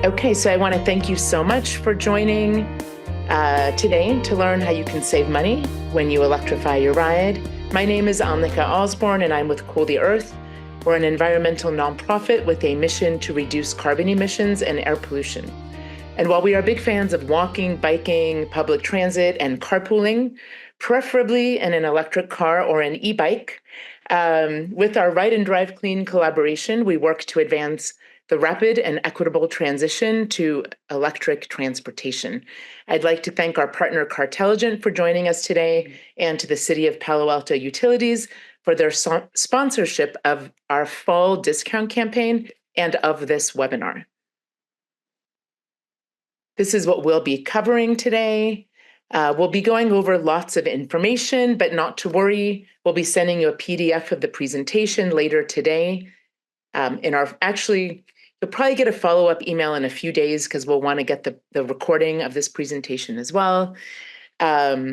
Okay, so I want to thank you so much for joining today to learn how you can save money when you electrify your ride. My name is Annika Osborne, and I'm with Cool the Earth. We're an environmental nonprofit with a mission to reduce carbon emissions and air pollution. And while we are big fans of walking, biking, public transit, and carpooling, preferably in an electric car or an e-bike, with our Ride and Drive Clean collaboration, we work to advance the rapid and equitable transition to electric transportation. I'd like to thank our partner Cartelligent for joining us today, and to the City of Palo Alto Utilities for their sponsorship of our fall discount campaign and of this webinar. This is what we'll be covering today. We'll be going over lots of information, but not to worry. We'll be sending you a PDF of the presentation later today. You'll probably get a follow-up email in a few days because we'll want to get the recording of this presentation as well. But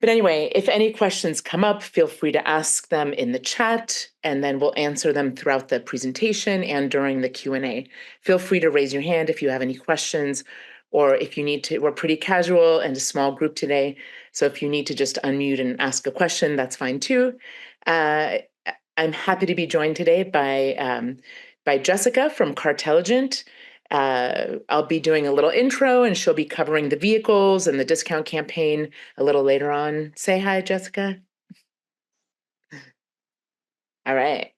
anyway, if any questions come up, feel free to ask them in the chat, and then we'll answer them throughout the presentation and during the Q&A. Feel free to raise your hand if you have any questions, or if you need to. We're pretty casual and a small group today, so if you need to just unmute and ask a question, that's fine too. I'm happy to be joined today by Jessica from Cartelligent. I'll be doing a little intro, and she'll be covering the vehicles and the discount campaign a little later on. Say hi, Jessica. All right.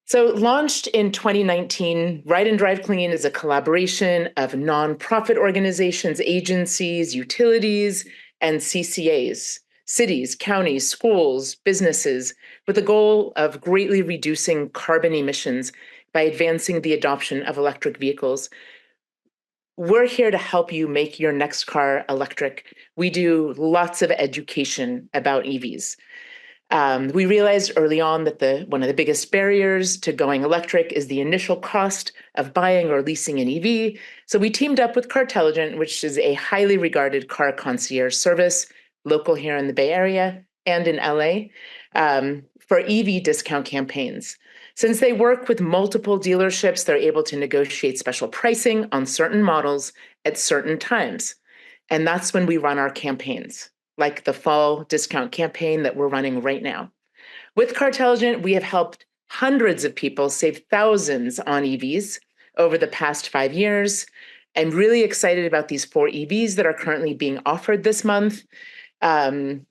So launched in 2019, Ride and Drive Clean is a collaboration of nonprofit organizations, agencies, utilities, and CCAs, cities, counties, schools, businesses, with the goal of greatly reducing carbon emissions by advancing the adoption of electric vehicles. We're here to help you make your next car electric. We do lots of education about EVs. We realized early on that one of the biggest barriers to going electric is the initial cost of buying or leasing an EV. So we teamed up with Cartelligent, which is a highly regarded car concierge service, local here in the Bay Area and in LA, for EV discount campaigns. Since they work with multiple dealerships, they're able to negotiate special pricing on certain models at certain times. And that's when we run our campaigns, like the fall discount campaign that we're running right now. With Cartelligent, we have helped hundreds of people save thousands on EVs over the past 5 years. I'm really excited about these 4 EVs that are currently being offered this month. In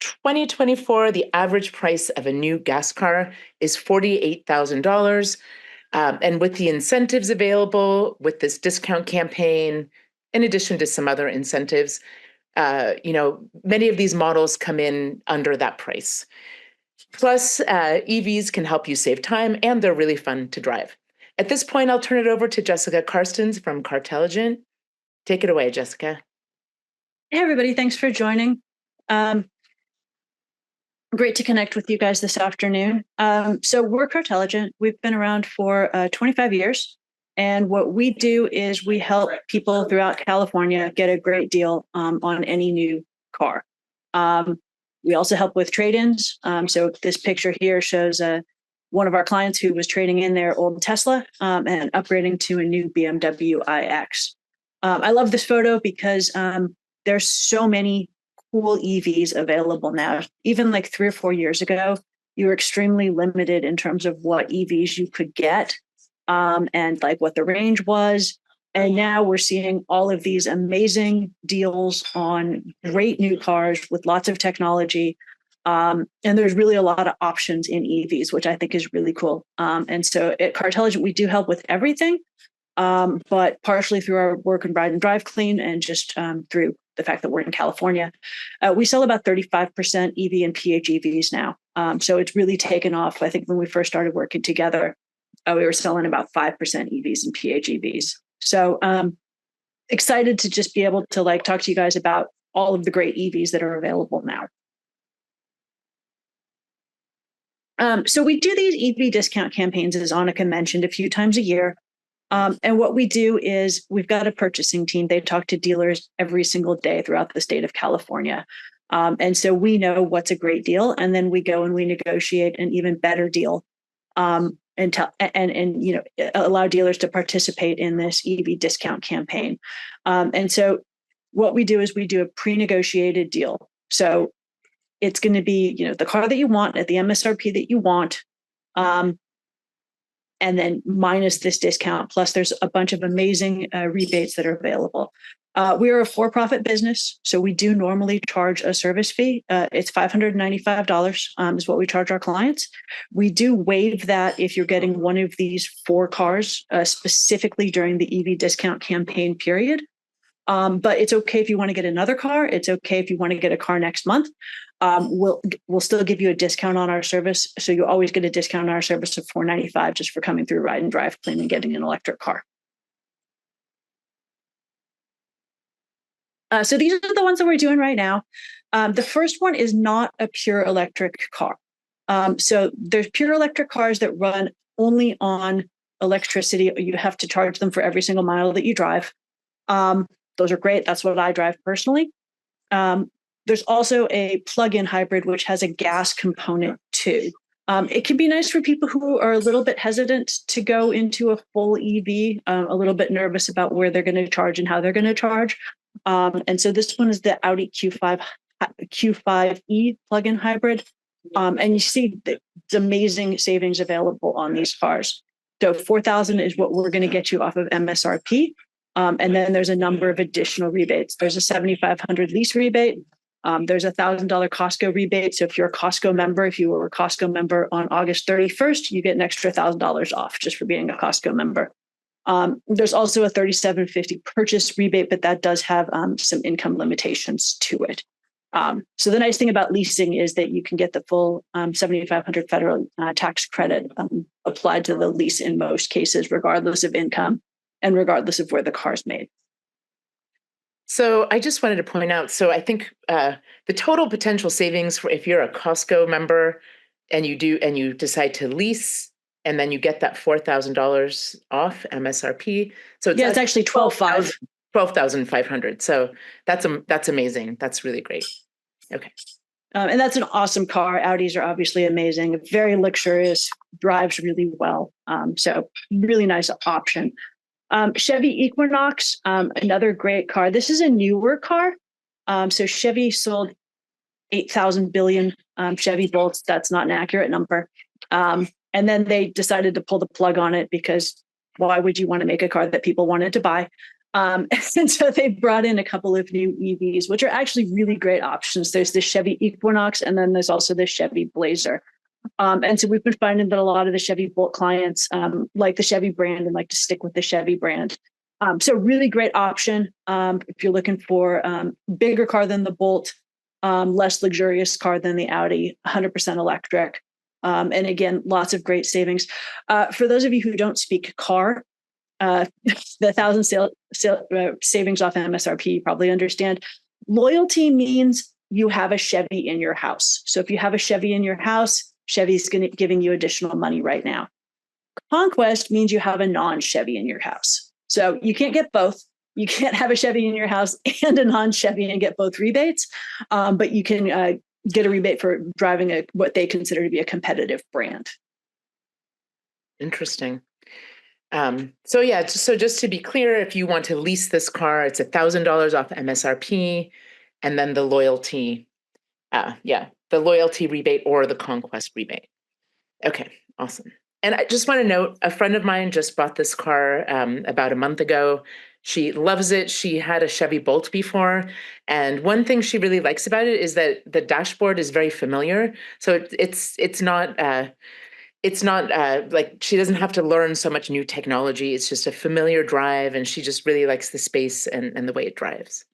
2024, the average price of a new gas car is $48,000. And with the incentives available with this discount campaign, in addition to some other incentives, many of these models come in under that price. Plus, EVs can help you save time, and they're really fun to drive. At this point, I'll turn it over to Jessica Karstens from Cartelligent. Take it away, Jessica. Hey, everybody. Thanks for joining. Great to connect with you guys this afternoon. So we're Cartelligent. We've been around for 25 years. And what we do is we help people throughout California get a great deal on any new car. We also help with trade-ins. So this picture here shows one of our clients who was trading in their old Tesla and upgrading to a new BMW iX. I love this photo because there's so many cool EVs available now. Even like 3 or 4 years ago, you were extremely limited in terms of what EVs you could get and like what the range was. And now we're seeing all of these amazing deals on great new cars with lots of technology. And there's really a lot of options in EVs, which I think is really cool. And so at Cartelligent, we do help with everything, but partially through our work in Ride and Drive Clean and just through the fact that we're in California. We sell about 35% EV and PHEVs now. So it's really taken off. I think when we first started working together, we were selling about 5% EVs and PHEVs. So excited to just be able to talk to you guys about all of the great EVs that are available now. So we do these EV discount campaigns, as Annika mentioned, a few times a year. And what we do is we've got a purchasing team. They talk to dealers every single day throughout the state of California. And so we know what's a great deal. And then we go and we negotiate an even better deal allow dealers to participate in this EV discount campaign. And so what we do is we do a pre-negotiated deal. So it's going to be, the car that you want at the MSRP that you want, and then minus this discount. Plus, there's a bunch of amazing rebates that are available. We are a for-profit business, so we do normally charge a service fee. It's $595 is what we charge our clients. We do waive that if you're getting one of these 4 cars, specifically during the EV discount campaign period. But it's okay if you want to get another car. It's okay if you want to get a car next month. We'll still give you a discount on our service. So you always get a discount on our service of $495 just for coming through Ride and Drive Clean and getting an electric car. So these are the ones that we're doing right now. The first one is not a pure electric car. So there's pure electric cars that run only on electricity. You have to charge them for every single mile that you drive. Those are great. That's what I drive personally. There's also a plug-in hybrid, which has a gas component too. It can be nice for people who are a little bit hesitant to go into a full EV, a little bit nervous about where they're going to charge and how they're going to charge. And so this one is the Audi Q5e plug-in hybrid. And you see the amazing savings available on these cars. So $4,000 is what we're going to get you off of MSRP. And then there's a number of additional rebates. There's a $7,500 lease rebate. There's a $1,000 Costco rebate. So if you're a Costco member, if you were a Costco member on August 31st, you get an extra $1,000 off just for being a Costco member. There's also a $3,750 purchase rebate, but that does have some income limitations to it. So the nice thing about leasing is that you can get the full $7,500 federal tax credit applied to the lease in most cases, regardless of income and regardless of where the car's made. So I just wanted to point out, so I think the total potential savings for if you're a Costco member and you decide to lease, and then you get that $4,000 off MSRP. So it's actually $12,500. So that's amazing. That's really great. Okay. And that's an awesome car. Audis are obviously amazing, very luxurious, drives really well. So really nice option. Chevy Equinox, another great car. This is a newer car. So Chevy sold 8,000 billion Chevy Bolts. That's not an accurate number. And then they decided to pull the plug on it because why would you want to make a car that people wanted to buy? And so they brought in a couple of new EVs, which are actually really great options. There's the Chevy Equinox, and then there's also the Chevy Blazer. And so we've been finding that a lot of the Chevy Bolt clients like the Chevy brand and like to stick with the Chevy brand. So really great option if you're looking for bigger car than the Bolt, less luxurious car than the Audi, 100% electric. And again, lots of great savings. For those of you who don't speak car, the 1,000 savings off MSRP, you probably understand. Loyalty means you have a Chevy in your house. So if you have a Chevy in your house, Chevy's giving you additional money right now. Conquest means you have a non-Chevy in your house. So you can't get both. You can't have a Chevy in your house and a non-Chevy and get both rebates, but you can get a rebate for driving what they consider to be a competitive brand. Interesting. So just to be clear, if you want to lease this car, it's $1,000 off MSRP, and then the loyalty rebate or the conquest rebate. Okay, awesome. And I just want to note, a friend of mine just bought this car about a month ago. She loves it. She had a Chevy Bolt before. And one thing she really likes about it is that the dashboard is very familiar. So it's not like she doesn't have to learn so much new technology. It's just a familiar drive, and she just really likes the space and the way it drives.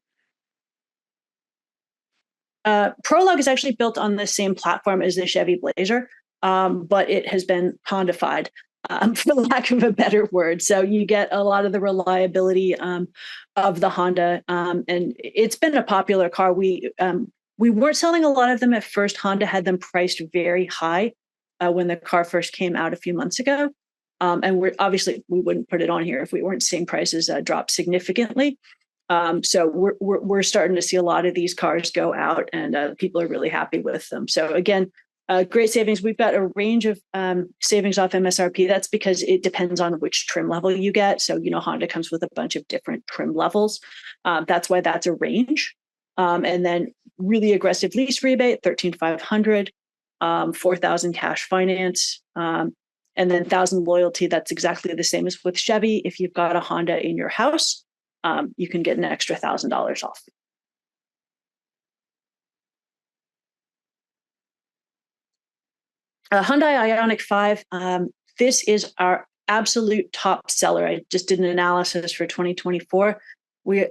Prologue is actually built on the same platform as the Chevy Blazer, but it has been Hondified, for lack of a better word. So you get a lot of the reliability of the Honda, and it's been a popular car. We weren't selling a lot of them at first. Honda had them priced very high when the car first came out a few months ago, and we wouldn't put it on here if we weren't seeing prices drop significantly. So we're starting to see a lot of these cars go out, and people are really happy with them. So again, Great savings. We've got a range of savings off MSRP. That's because it depends on which trim level you get. So, Honda comes with a bunch of different trim levels. That's why that's a range. And then really aggressive lease rebate, $13,500, $4,000 cash finance, and then $1,000 loyalty. That's exactly the same as with Chevy. If you've got a Honda in your house, you can get an extra $1,000 off. Hyundai Ioniq 5, this is our absolute top seller. I just did an analysis for 2024. We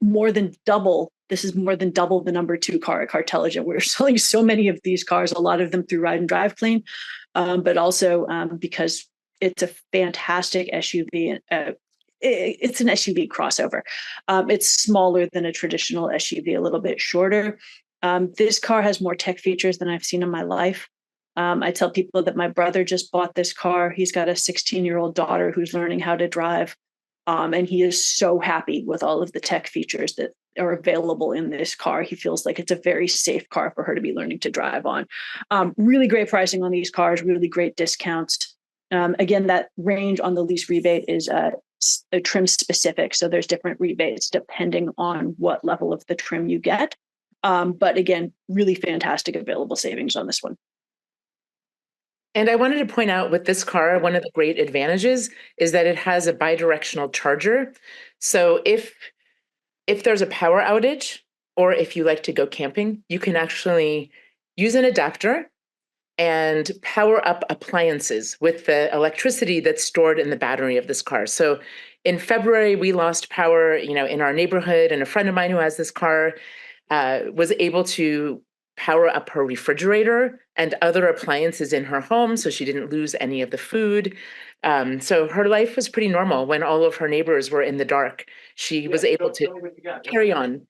more than double. This is more than double the number 2 car at Cartelligent. We're selling so many of these cars, a lot of them through Ride and Drive Clean, but also because it's a fantastic SUV. It's an SUV crossover. It's smaller than a traditional SUV, a little bit shorter. This car has more tech features than I've seen in my life. I tell people that my brother just bought this car. He's got a 16-year-old daughter who's learning how to drive. And he is so happy with all of the tech features that are available in this car. He feels like it's a very safe car for her to be learning to drive on. Really great pricing on these cars, really great discounts. Again, that range on the lease rebate is a trim specific. So there's different rebates depending on what level of the trim you get. But again, really fantastic available savings on this one. And I wanted to point out with this car, one of the great advantages is that it has a bidirectional charger. So if there's a power outage, or if you like to go camping, you can actually use an adapter and power up appliances with the electricity that's stored in the battery of this car. So in February, we lost power, in our neighborhood, and a friend of mine who has this car was able to power up her refrigerator and other appliances in her home so she didn't lose any of the food. So her life was pretty normal when all of her neighbors were in the dark. She was able to carry on.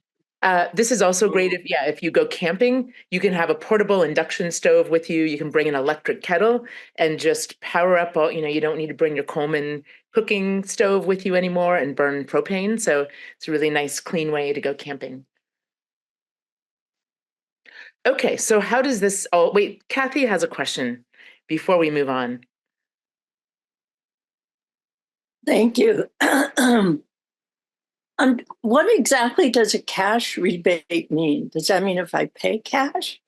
This is also great if you go camping, you can have a portable induction stove with you. You can bring an electric kettle and just power up all, you don't need to bring your Coleman cooking stove with you anymore and burn propane. So it's a really nice, clean way to go camping. Okay, so how does this all, wait, Kathy has a question before we move on. Thank you. What exactly does a cash rebate mean? Does that mean if I pay cash?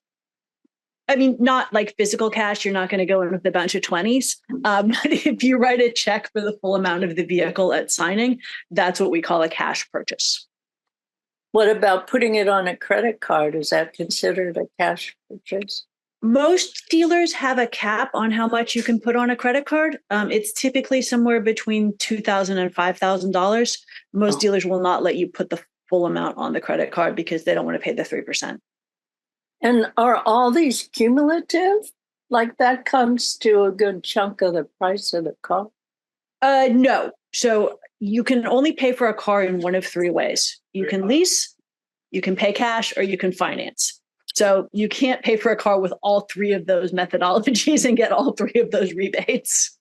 I mean, not like physical cash. You're not going to go in with a bunch of 20s. But if you write a check for the full amount of the vehicle at signing, that's what we call a cash purchase. What about putting it on a credit card? Is that considered a cash purchase? Most dealers have a cap on how much you can put on a credit card. It's typically somewhere between $2,000 and $5,000. Most dealers will not let you put the full amount on the credit card because they don't want to pay the 3%. And are all these cumulative? Like that comes to a good chunk of the price of the car? No. So you can only pay for a car in one of 3 ways. You can lease, you can pay cash, or you can finance. So you can't pay for a car with all 3 of those methodologies and get all 3 of those rebates.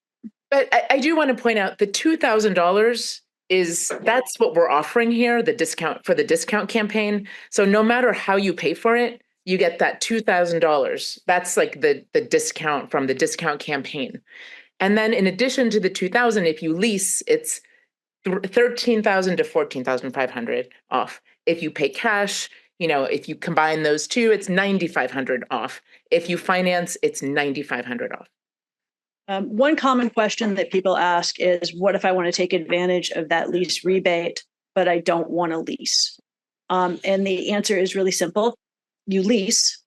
But I do want to point out the $2,000 that's what we're offering here, the discount for the discount campaign. So no matter how you pay for it, you get that $2,000. That's like the discount from the discount campaign. And then in addition to the $2,000, if you lease, it's $13,000 to $14,500 off. If you pay cash, if you combine those two, it's $9,500 off. If you finance, it's $9,500 off. One common question that people ask is, what if I want to take advantage of that lease rebate, but I don't want to lease? And the answer is really simple. You lease,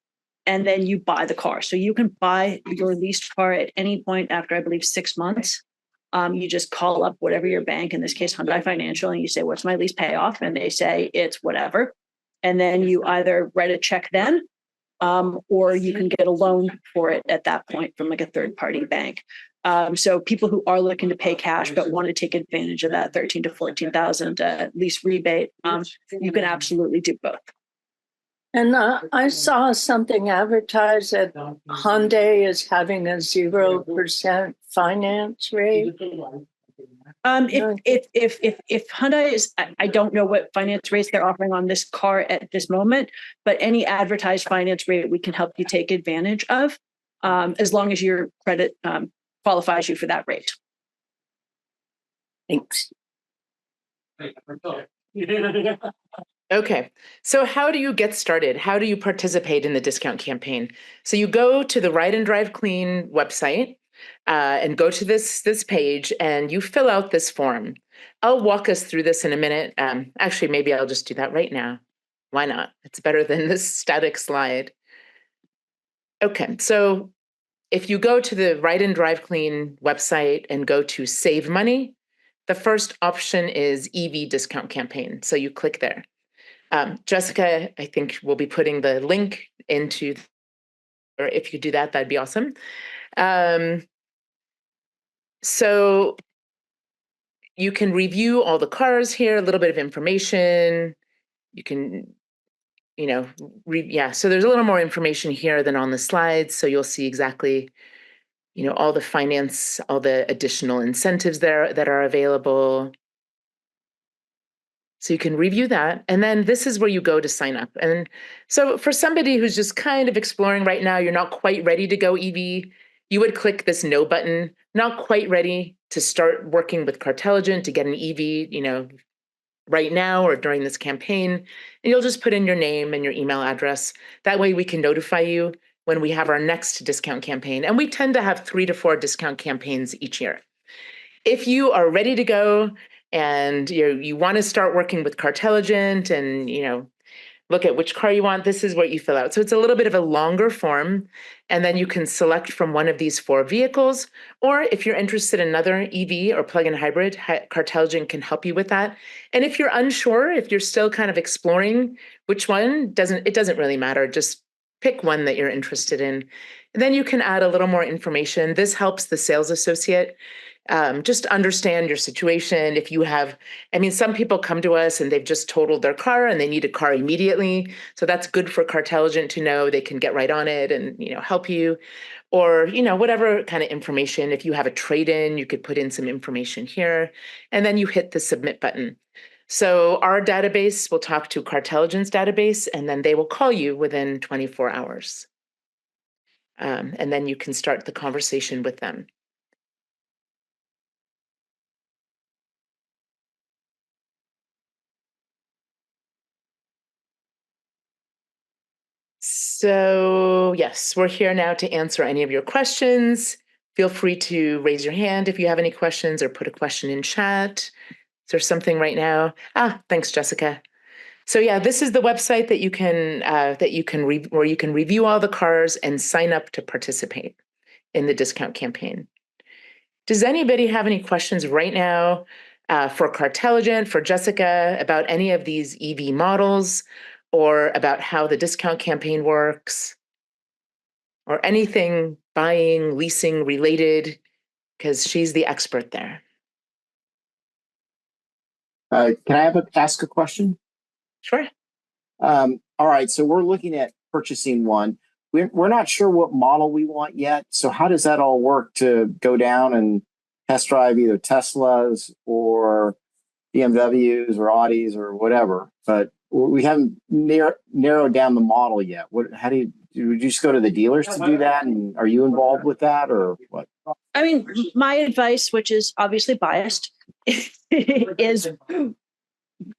and then you buy the car. So you can buy your leased car at any point after, I believe, 6 months. You just call up whatever your bank, in this case, Hyundai Financial, and you say, what's my lease payoff? And they say, it's whatever. And then you either write a check then, or you can get a loan for it at that point from like a third-party bank. So people who are looking to pay cash but want to take advantage of that $13,000 to $14,000 lease rebate, you can absolutely do both. And I saw something advertised that Hyundai is having a 0% finance rate. If Hyundai is, I don't know what finance rates they're offering on this car at this moment, but any advertised finance rate we can help you take advantage of, as long as your credit qualifies you for that rate. Thanks. Okay, so how do you get started? How do you participate in the discount campaign? So you go to the Ride and Drive Clean website and go to this page, and you fill out this form. I'll walk us through this in a minute. Actually, maybe I'll just do that right now. Why not? It's better than this static slide. Okay, so if you go to the Ride and Drive Clean website and go to Save Money, the first option is EV discount campaign. So you click there. Jessica, I think we'll be putting the link into, or if you do that, that'd be awesome. So you can review all the cars here, a little bit of information. You can, so there's a little more information here than on the slides. So you'll see exactly, all the finance, all the additional incentives there that are available. So you can review that. And then this is where you go to sign up. And so for somebody who's just kind of exploring right now, you're not quite ready to go EV, you would click this no button, not quite ready to start working with Cartelligent to get an EV, right now or during this campaign. And you'll just put in your name and your email address. That way we can notify you when we have our next discount campaign. And we tend to have 3 to 4 discount campaigns each year. If you are ready to go and you want to start working with Cartelligent and look at which car you want, this is what you fill out. So it's a little bit of a longer form, and then you can select from one of these 4 vehicles. Or if you're interested in another EV or plug-in hybrid, Cartelligent can help you with that. And if you're unsure, if you're still kind of exploring which one, it doesn't really matter. Just pick one that you're interested in. And then you can add a little more information. This helps the sales associate just understand your situation. If you have, some people come to us and they've just totaled their car and they need a car immediately. So that's good for Cartelligent to know. They can get right on it and, help you. Or, whatever kind of information. If you have a trade-in, you could put in some information here. And then you hit the submit button. So our database will talk to Cartelligent's database, and then they will call you within 24 hours. And then you can start the conversation with them. So yes, we're here now to answer any of your questions. Feel free to raise your hand if you have any questions or put a question in chat. Is there something right now? Thanks, Jessica. So yeah, this is the website that you can where you can review all the cars and sign up to participate in the discount campaign. Does anybody have any questions right now for Cartelligent, for Jessica, about any of these EV models, or about how the discount campaign works, or anything buying, leasing related, because she's the expert there. Can I ask a question? Sure. All right, so we're looking at purchasing one. We're not sure what model we want yet. So how does that all work to go down and test drive either Teslas or BMWs or Audis or whatever? But we haven't narrowed down the model yet. How do you just go to the dealers to do that? And are you involved with that or what? My advice, which is obviously biased, is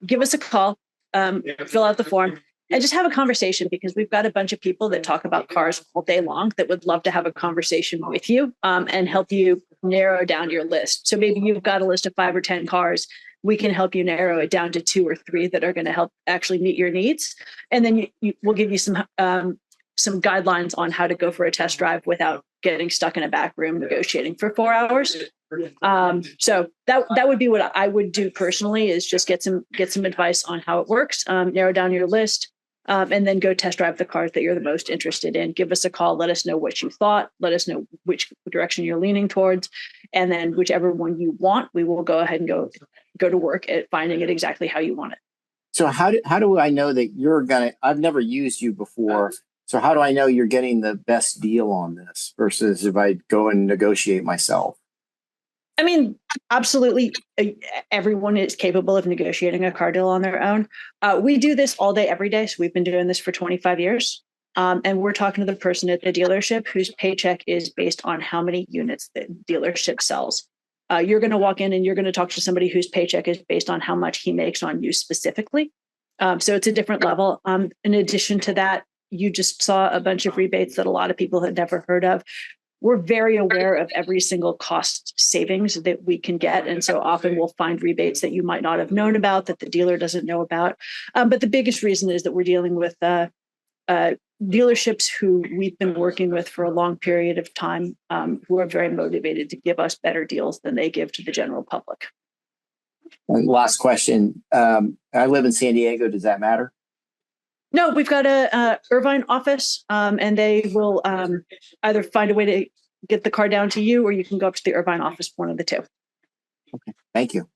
give us a call, fill out the form, and just have a conversation, because we've got a bunch of people that talk about cars all day long that would love to have a conversation with you and help you narrow down your list. So maybe you've got a list of 5 or 10 cars. We can help you narrow it down to 2 or 3 that are going to help actually meet your needs. And then we'll give you some guidelines on how to go for a test drive without getting stuck in a back room negotiating for 4 hours. So that would be what I would do personally, is just get some advice on how it works, narrow down your list, and then go test drive the cars that you're the most interested in. Give us a call. Let us know what you thought. Let us know which direction you're leaning towards. And then whichever one you want, we will go ahead and go to work at finding it exactly how you want it. So how do I know that I've never used you before. So how do I know you're getting the best deal on this versus if I go and negotiate myself? Absolutely, everyone is capable of negotiating a car deal on their own. We do this all day, every day. So we've been doing this for 25 years. And we're talking to the person at the dealership whose paycheck is based on how many units the dealership sells. You're going to walk in and you're going to talk to somebody whose paycheck is based on how much he makes on you specifically. So it's a different level. In addition to that, you just saw a bunch of rebates that a lot of people had never heard of. We're very aware of every single cost savings that we can get. And so often we'll find rebates that you might not have known about, that the dealer doesn't know about. But the biggest reason is that we're dealing with dealerships who we've been working with for a long period of time, who are very motivated to give us better deals than they give to the general public. And last question. I live in San Diego. Does that matter? No, we've got a Irvine office, and they will either find a way to get the car down to you, or you can go up to the Irvine office, one of the two. Okay, thank you.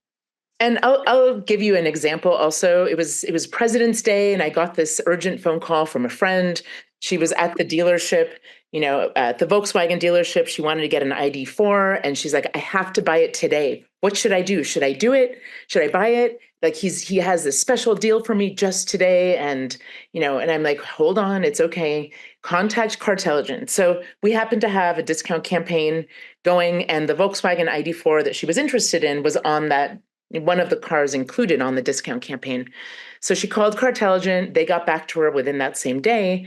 And I'll give you an example also. It was President's Day, and I got this urgent phone call from a friend. She was at the dealership, at the Volkswagen dealership. She wanted to get an ID4, and she's like, I have to buy it today. What should I do? Should I do it? Should I buy it? Like he has this special deal for me just today. And, and I'm like, hold on, it's okay. Contact Cartelligent. So we happened to have a discount campaign going, and the Volkswagen ID4 that she was interested in was on that, one of the cars included on the discount campaign. So she called Cartelligent. They got back to her within that same day.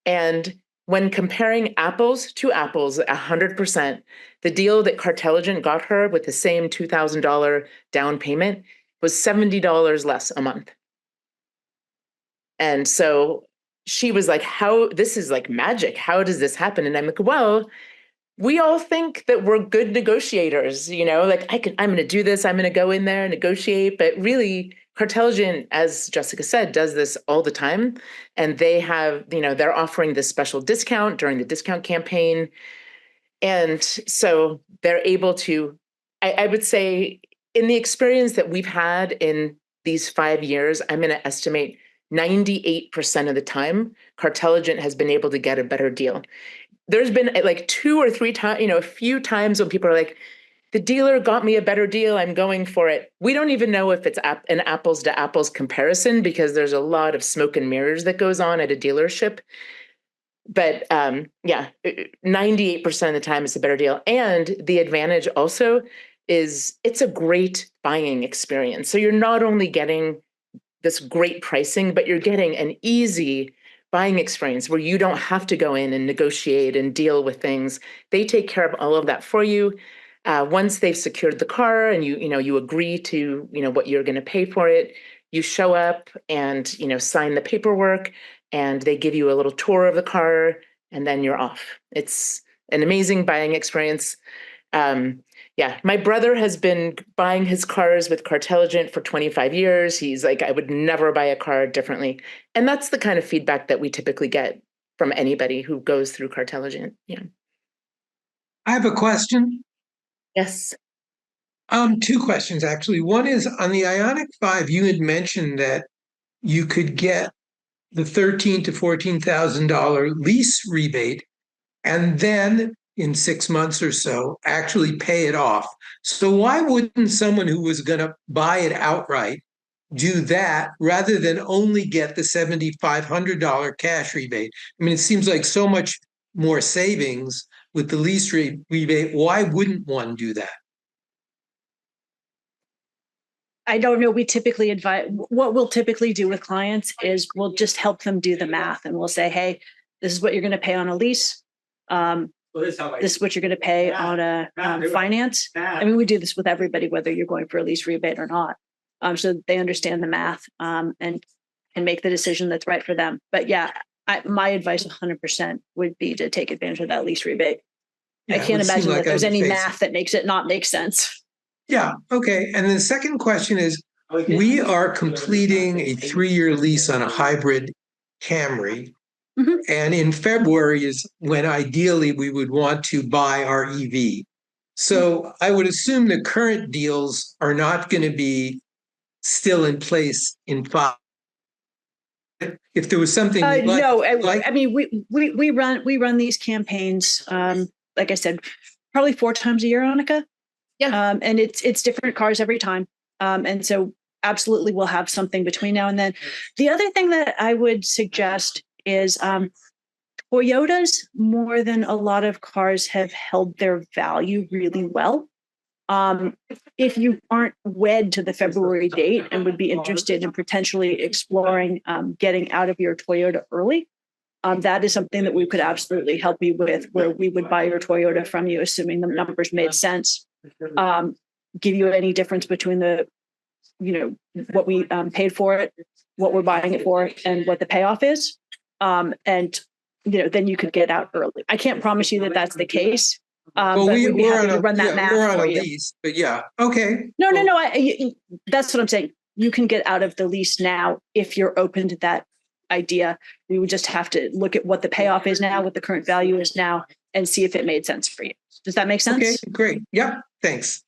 And when comparing apples to apples, 100%, the deal that Cartelligent got her with the same $2,000 down payment was $70 less a month. And so she was like, this is like magic. How does this happen? And I'm like, well, we all think that we're good negotiators, like I'm going to do this. I'm going to go in there and negotiate. But really, Cartelligent, as Jessica said, does this all the time. And they have, they're offering this special discount during the discount campaign. And so they're able to, I would say, in the experience that we've had in these 5 years, I'm going to estimate 98% of the time, Cartelligent has been able to get a better deal. There's been like 2 or 3 times, a few times when people are like, the dealer got me a better deal, I'm going for it. We don't even know if it's an apples to apples comparison, because there's a lot of smoke and mirrors that goes on at a dealership. But 98% of the time it's a better deal. And the advantage also is it's a great buying experience. So you're not only getting this great pricing, but you're getting an easy buying experience where you don't have to go in and negotiate and deal with things. They take care of all of that for you. Once they've secured the car and you agree to what you're going to pay for it, you show up and sign the paperwork, and they give you a little tour of the car, and then you're off. It's an amazing buying experience. My brother has been buying his cars with Cartelligent for 25 years. He's like, I would never buy a car differently. And that's the kind of feedback that we typically get from anybody who goes through Cartelligent. Yeah. I have a question. Yes. 2 questions, actually. One is on the Ioniq 5, you had mentioned that you could get the $13,000 to $14,000 lease rebate, and then in 6 months or so, actually pay it off. So why wouldn't someone who was going to buy it outright do that rather than only get the $7,500 cash rebate? I mean, it seems like so much more savings with the lease rebate. Why wouldn't one do that? I don't know. We typically advise, what we'll typically do with clients is we'll just help them do the math, and we'll say, hey, this is what you're going to pay on a lease. This is what you're going to pay on a finance. I mean, we do this with everybody, whether you're going for a lease rebate or not. So they understand the math and can make the decision that's right for them. But my advice 100% would be to take advantage of that lease rebate. I can't imagine that there's any math that makes it not make sense. Yeah. Okay. And the second question is, we are completing a 3-year lease on a hybrid Camry. Mm-hmm. And in February is when ideally we would want to buy our EV. So I would assume the current deals are not going to be still in place in 5. If there was something I mean, we run these campaigns, like I said, probably 4 times a year, Annika. Yeah. And it's different cars every time. And so absolutely we'll have something between now and then. The other thing that I would suggest is Toyotas, more than a lot of cars, have held their value really well. If you aren't wed to the February date and would be interested in potentially exploring getting out of your Toyota early, that is something that we could absolutely help you with, where we would buy your Toyota from you, assuming the numbers made sense. Give you any difference between the, what we paid for it, what we're buying it for, and what the payoff is. And then you could get out early. I can't promise you that that's the case. Well, But we'd be happy to run that math we're on for a you. lease, but yeah, okay. No. That's what I'm saying. You can get out of the lease now if you're open to that idea. We would just have to look at what the payoff is now, what the current value is now, and see if it made sense for you. Does that make sense? Okay, great. Yeah, thanks.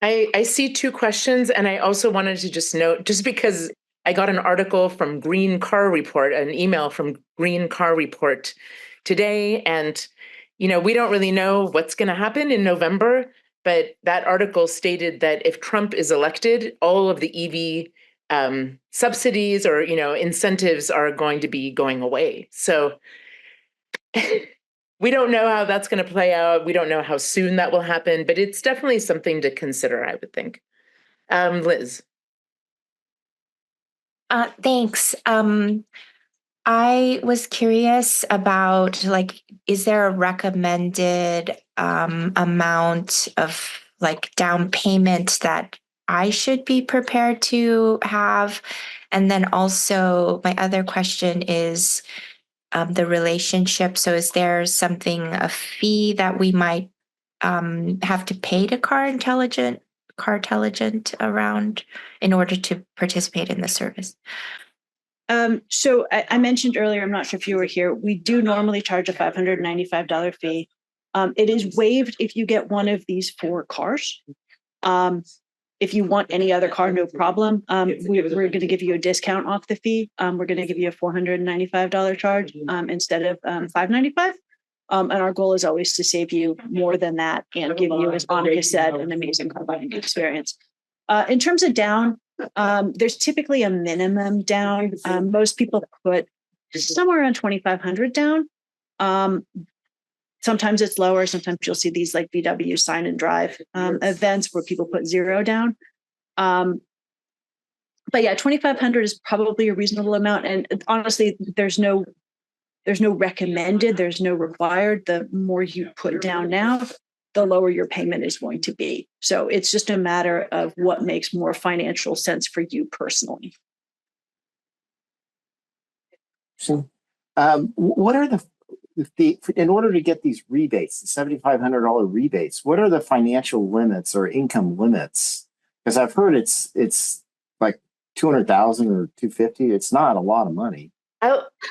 I see two questions, and I also wanted to just note, just because I got an article from Green Car Report, an email from Green Car Report today, and we don't really know what's going to happen in November, but that article stated that if Trump is elected, all of the EV subsidies or incentives are going to be going away. So we don't know how that's going to play out. We don't know how soon that will happen, but it's definitely something to consider, I would think. Liz. Thanks. I was curious about, is there a recommended amount of down payment that I should be prepared to have? And then also my other question is the relationship. So is there a fee that we might have to pay to Cartelligent around in order to participate in the service? So I mentioned earlier, I'm not sure if you were here, we do normally charge a $595 fee. It is waived if you get one of these 4 cars. If you want any other car, no problem. We're going to give you a discount off the fee. We're going to give you a $495 charge instead of $595. And our goal is always to save you more than that and give you, as Annika said, an amazing car buying experience. In terms of down, there's typically a minimum down. Most people put somewhere around 2,500 down. Sometimes it's lower. Sometimes you'll see these like VW sign and drive events where people put 0 down. But yeah, 2,500 is probably a reasonable amount. And honestly, there's no recommended, there's no required. The more you put down now, the lower your payment is going to be. So it's just a matter of what makes more financial sense for you personally. So, what are the in order to get these rebates, the $7,500 rebates, what are the financial limits or income limits? Because I've heard it's like 200,000 or 250. It's not a lot of money.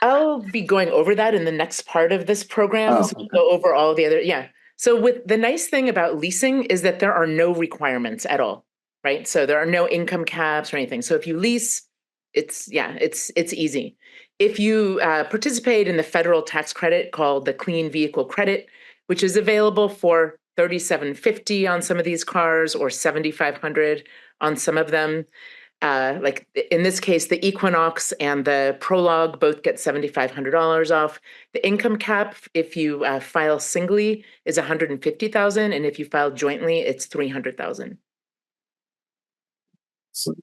I'll be going over that in the next part of this program. Oh, so we'll go over all the other, yeah. So with the nice thing about leasing is that there are no requirements at all, right? So there are no income caps or anything. So if you lease, it's easy. If you participate in the federal tax credit called the Clean Vehicle Credit, which is available for $3,750 on some of these cars or $7,500 on some of them. Like in this case, the Equinox and the Prologue both get $7,500 off. The income cap, if you file singly, is $150,000, and if you file jointly, it's $300,000. So,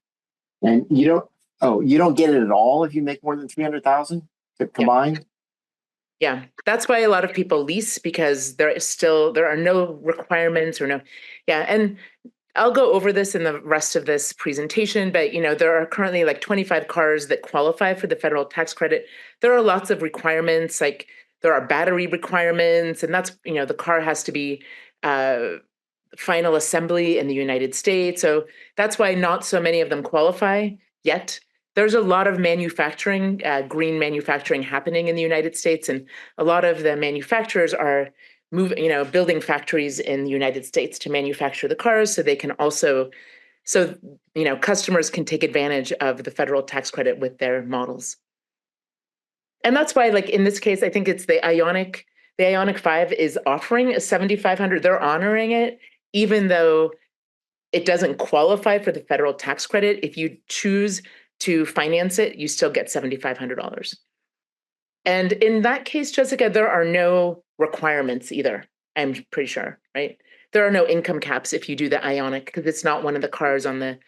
and you don't get it at all if you make more than 300,000 to combine. Yeah, that's why a lot of people lease, because there are no requirements or no, yeah, and I'll go over this in the rest of this presentation, but there are currently like 25 cars that qualify for the federal tax credit. There are lots of requirements, like there are battery requirements, and that's, the car has to be final assembly in the United States. So that's why not so many of them qualify yet. There's a lot of manufacturing, green manufacturing happening in the United States, and a lot of the manufacturers are building factories in the United States to manufacture the cars, so they can also, customers can take advantage of the federal tax credit with their models. And that's why, like in this case, I think it's the Ioniq 5 is offering a $7,500. They're honoring it, even though it doesn't qualify for the federal tax credit. If you choose to finance it, you still get $7,500. And in that case, Jessica, there are no requirements either, I'm pretty sure, right? There are no income caps if you do the Ionic because it's not one of the cars on the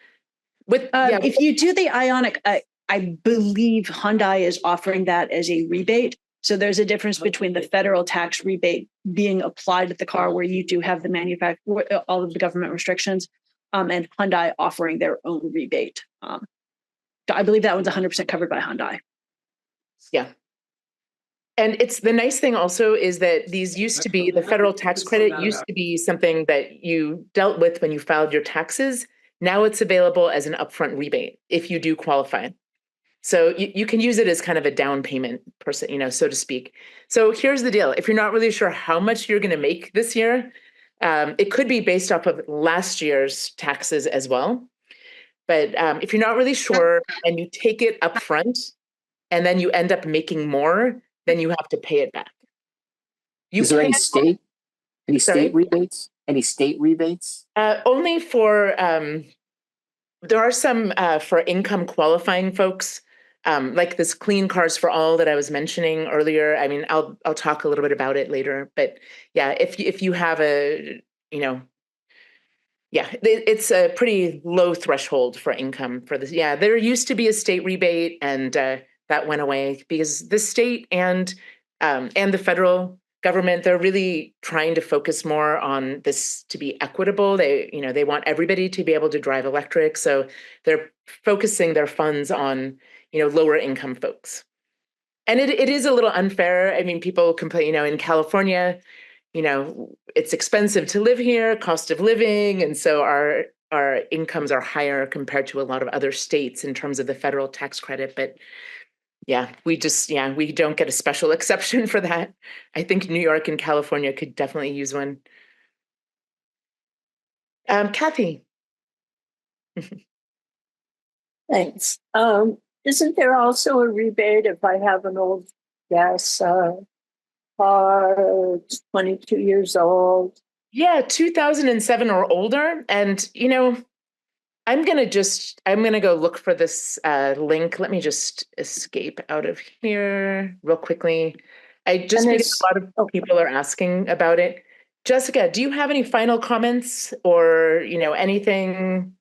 If you do the Ionic, I believe Hyundai is offering that as a rebate. So there's a difference between the federal tax rebate being applied to the car where you do have the manufacturer, all of the government restrictions, and Hyundai offering their own rebate. I believe that one's 100% covered by Hyundai. Yeah. And it's the nice thing also is that these used to be, the federal tax credit used to be something that you dealt with when you filed your taxes. Now it's available as an upfront rebate if you do qualify. So you can use it as kind of a down payment person, so to speak. So here's the deal. If you're not really sure how much you're going to make this year, it could be based off of last year's taxes as well. But if you're not really sure and you take it up front and then you end up making more, then you have to pay it back. Is there any state rebates? Any state rebates? Only for, there are some for income qualifying folks, like this Clean Cars for All that I was mentioning earlier. I mean, I'll talk a little bit about it later, but yeah, if you have it's a pretty low threshold for income for this. Yeah, there used to be a state rebate, and that went away because the state and the federal government, they're really trying to focus more on this to be equitable. They want everybody to be able to drive electric, so they're focusing their funds on lower income folks. And it is a little unfair. I mean, people complain, in California, it's expensive to live here, cost of living, and so our incomes are higher compared to a lot of other states in terms of the federal tax credit. But we don't get a special exception for that. I think New York and California could definitely use one. Kathy. Thanks. Isn't there also a rebate if I have an old gas car, 22 years old? Yeah, 2007 or older. And, I'm going to go look for this link. Let me just escape out of here real quickly. Because a lot of people are asking about it. Jessica, do you have any final comments or, anything?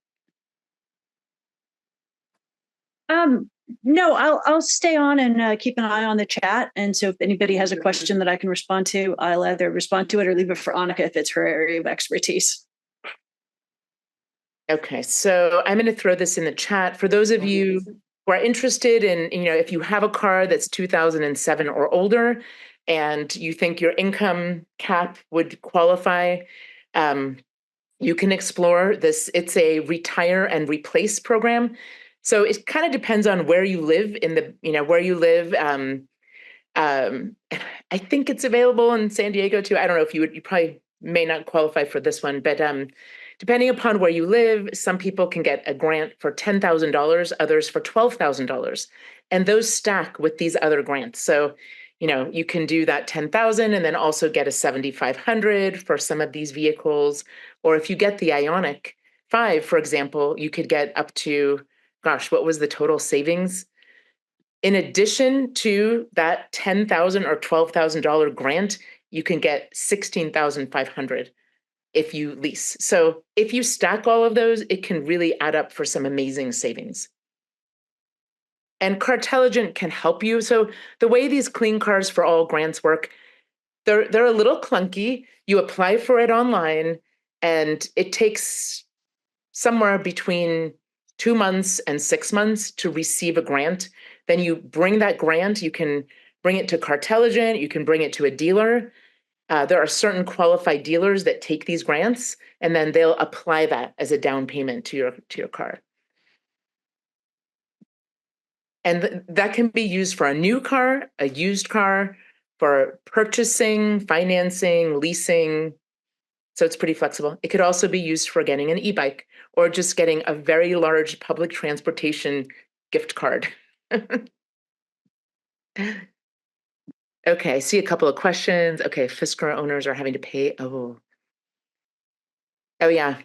No, I'll stay on and keep an eye on the chat. And so if anybody has a question that I can respond to, I'll either respond to it or leave it for Annika if it's her area of expertise. Okay, so I'm going to throw this in the chat. For those of you who are interested in, if you have a car that's 2007 or older and you think your income cap would qualify, you can explore this. It's a retire and replace program. So it kind of depends on where you live where you live. I think it's available in San Diego too. I don't know if you probably may not qualify for this one, but depending upon where you live, some people can get a grant for $10,000, others for $12,000. And those stack with these other grants. So, you can do that 10,000 and then also get a 7,500 for some of these vehicles. Or if you get the Ionic 5, for example, you could get up to, what was the total savings? In addition to that $10,000 or $12,000 grant, you can get $16,500 if you lease. So if you stack all of those, it can really add up for some amazing savings. And Cartelligent can help you. So the way these Clean Cars for All grants work, they're a little clunky. You apply for it online, and it takes somewhere between 2 months and 6 months to receive a grant. Then you bring that grant, you can bring it to Cartelligent, you can bring it to a dealer. There are certain qualified dealers that take these grants, and then they'll apply that as a down payment to your car. And that can be used for a new car, a used car, for purchasing, financing, leasing. So it's pretty flexible. It could also be used for getting an e-bike or just getting a very large public transportation gift card. Okay, I see a couple of questions. Okay, Fisker owners are having to pay. Oh yeah.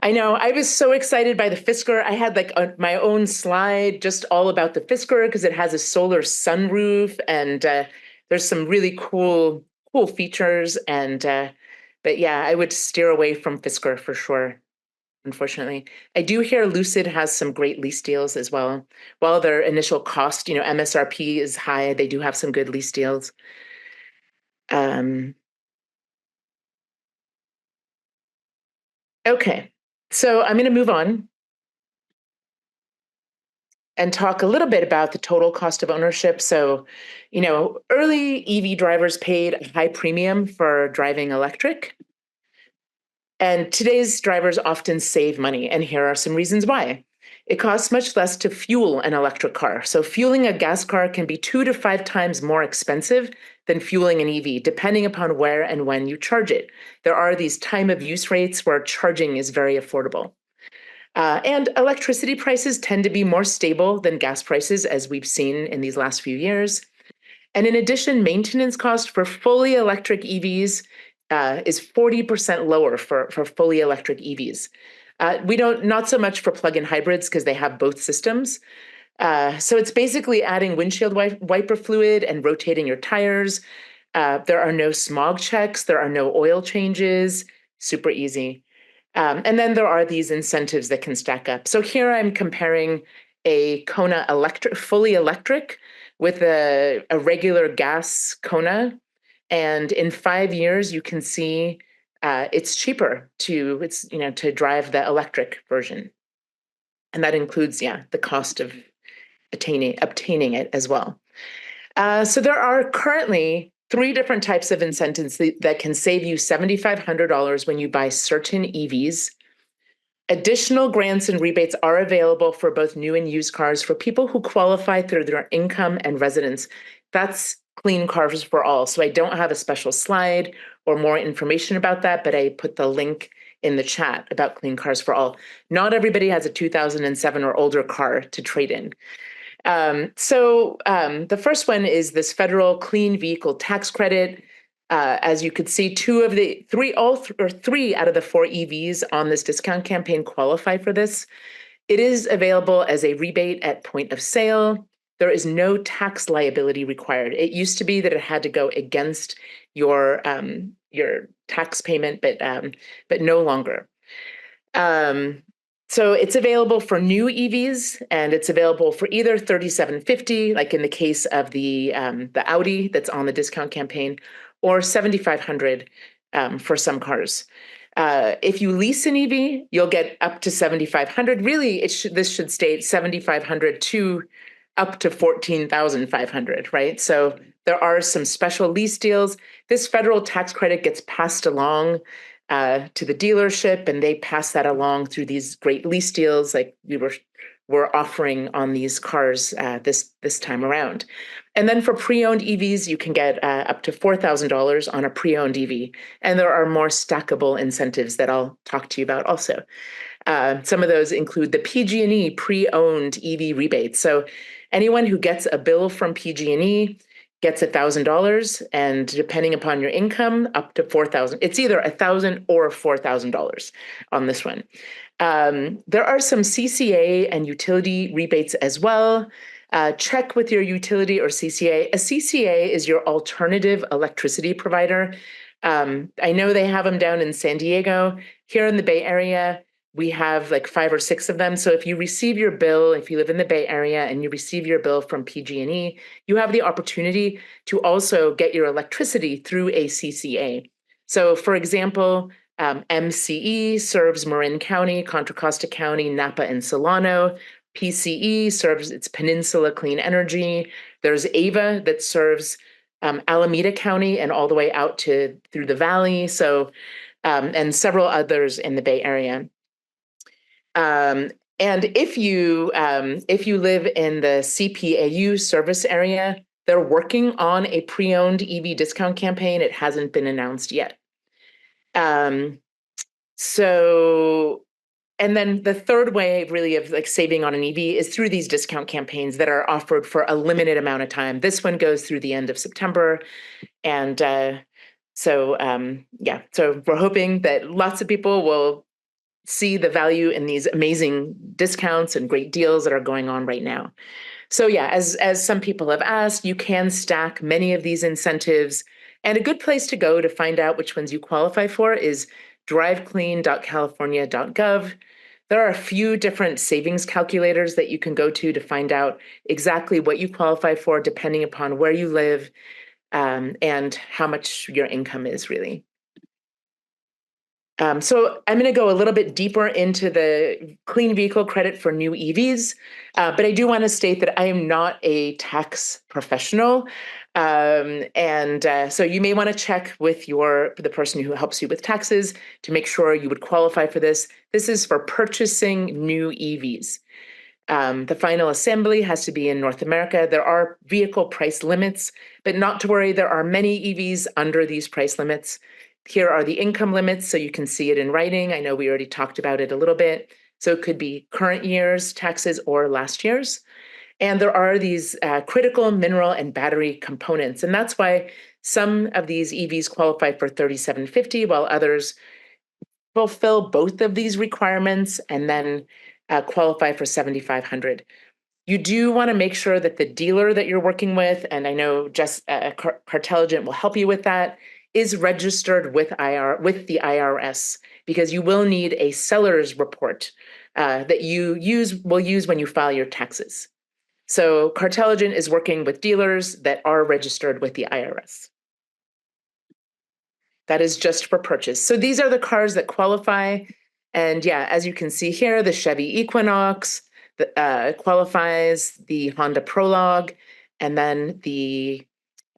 I know. I was so excited by the Fisker. I had like my own slide just all about the Fisker because it has a solar sunroof and there's some really cool features. And but yeah, I would steer away from Fisker for sure. Unfortunately, I do hear Lucid has some great lease deals as well. While their initial cost, MSRP is high, they do have some good lease deals. Okay, so I'm going to move on and talk a little bit about the total cost of ownership. So, early EV drivers paid a high premium for driving electric. And today's drivers often save money. And here are some reasons why. It costs much less to fuel an electric car. So fueling a gas car can be 2 to 5 times more expensive than fueling an EV, depending upon where and when you charge it. There are these time of use rates where charging is very affordable. And electricity prices tend to be more stable than gas prices, as we've seen in these last few years. And in addition, maintenance cost for fully electric EVs is 40% lower for fully electric EVs. Not so much for plug-in hybrids because they have both systems. So it's basically adding windshield wiper fluid and rotating your tires. There are no smog checks. There are no oil changes. Super easy. And then there are these incentives that can stack up. So here I'm comparing a Kona fully electric with a regular gas Kona. And in 5 years, you can see it's cheaper to drive the electric version. And that includes, the cost of obtaining it as well. So there are currently 3 different types of incentives that can save you $7,500 when you buy certain EVs. Additional grants and rebates are available for both new and used cars for people who qualify through their income and residence. That's Clean Cars for All. So I don't have a special slide or more information about that, but I put the link in the chat about Clean Cars for All. Not everybody has a 2007 or older car to trade in. The first one is this federal clean vehicle tax credit. As you could see, 3 out of the 4 EVs on this discount campaign qualify for this. It is available as a rebate at point of sale. There is no tax liability required. It used to be that it had to go against your tax payment, but no longer. So it's available for new EVs, and it's available for either $3,750, like in the case of the Audi that's on the discount campaign, or $7,500 for some cars. If you lease an EV, you'll get up to $7,500. Really, this should state $7,500 to up to $14,500, right? So there are some special lease deals. This federal tax credit gets passed along to the dealership, and they pass that along through these great lease deals like we're offering on these cars this time around. And then for pre-owned EVs, you can get up to $4,000 on a pre-owned EV. And there are more stackable incentives that I'll talk to you about also. Some of those include the PG&E pre-owned EV rebates. So anyone who gets a bill from PG&E gets $1,000, and depending upon your income, up to $4,000. It's either $1,000 or $4,000 on this one. There are some CCA and utility rebates as well. Check with your utility or CCA. A CCA is your alternative electricity provider. I know they have them down in San Diego. Here in the Bay Area, we have like 5 or 6 of them. So if you receive your bill, if you live in the Bay Area and you receive your bill from PG&E, you have the opportunity to also get your electricity through a CCA. So for example, MCE serves Marin County, Contra Costa County, Napa, and Solano. PCE serves its Peninsula Clean Energy. There's AVA that serves Alameda County and all the way out through the valley. So, and several others in the Bay Area. And if you live in the CPAU service area, they're working on a pre-owned EV discount campaign. It hasn't been announced yet. And then the third way really of like saving on an EV is through these discount campaigns that are offered for a limited amount of time. This one goes through the end of September. And so we're hoping that lots of people will see the value in these amazing discounts and great deals that are going on right now. So yeah, as some people have asked, you can stack many of these incentives. And a good place to go to find out which ones you qualify for is driveclean.california.gov. There are a few different savings calculators that you can go to find out exactly what you qualify for, depending upon where you live and how much your income is really. So I'm going to go a little bit deeper into the clean vehicle credit for new EVs, but I do want to state that I am not a tax professional. So you may want to check with the person who helps you with taxes to make sure you would qualify for this. This is for purchasing new EVs. The final assembly has to be in North America. There are vehicle price limits, but not to worry, there are many EVs under these price limits. Here are the income limits, so you can see it in writing. I know we already talked about it a little bit. So it could be current year's taxes or last year's. And there are these critical mineral and battery components. And that's why some of these EVs qualify for 3750, while others fulfill both of these requirements and then qualify for 7500. You do want to make sure that the dealer that you're working with, and I know Cartelligent will help you with that, is registered with the IRS, because you will need a seller's report that you will use when you file your taxes. So Cartelligent is working with dealers that are registered with the IRS. That is just for purchase. So these are the cars that qualify. And yeah, as you can see here, the Chevy Equinox qualifies, the Honda Prologue, and then the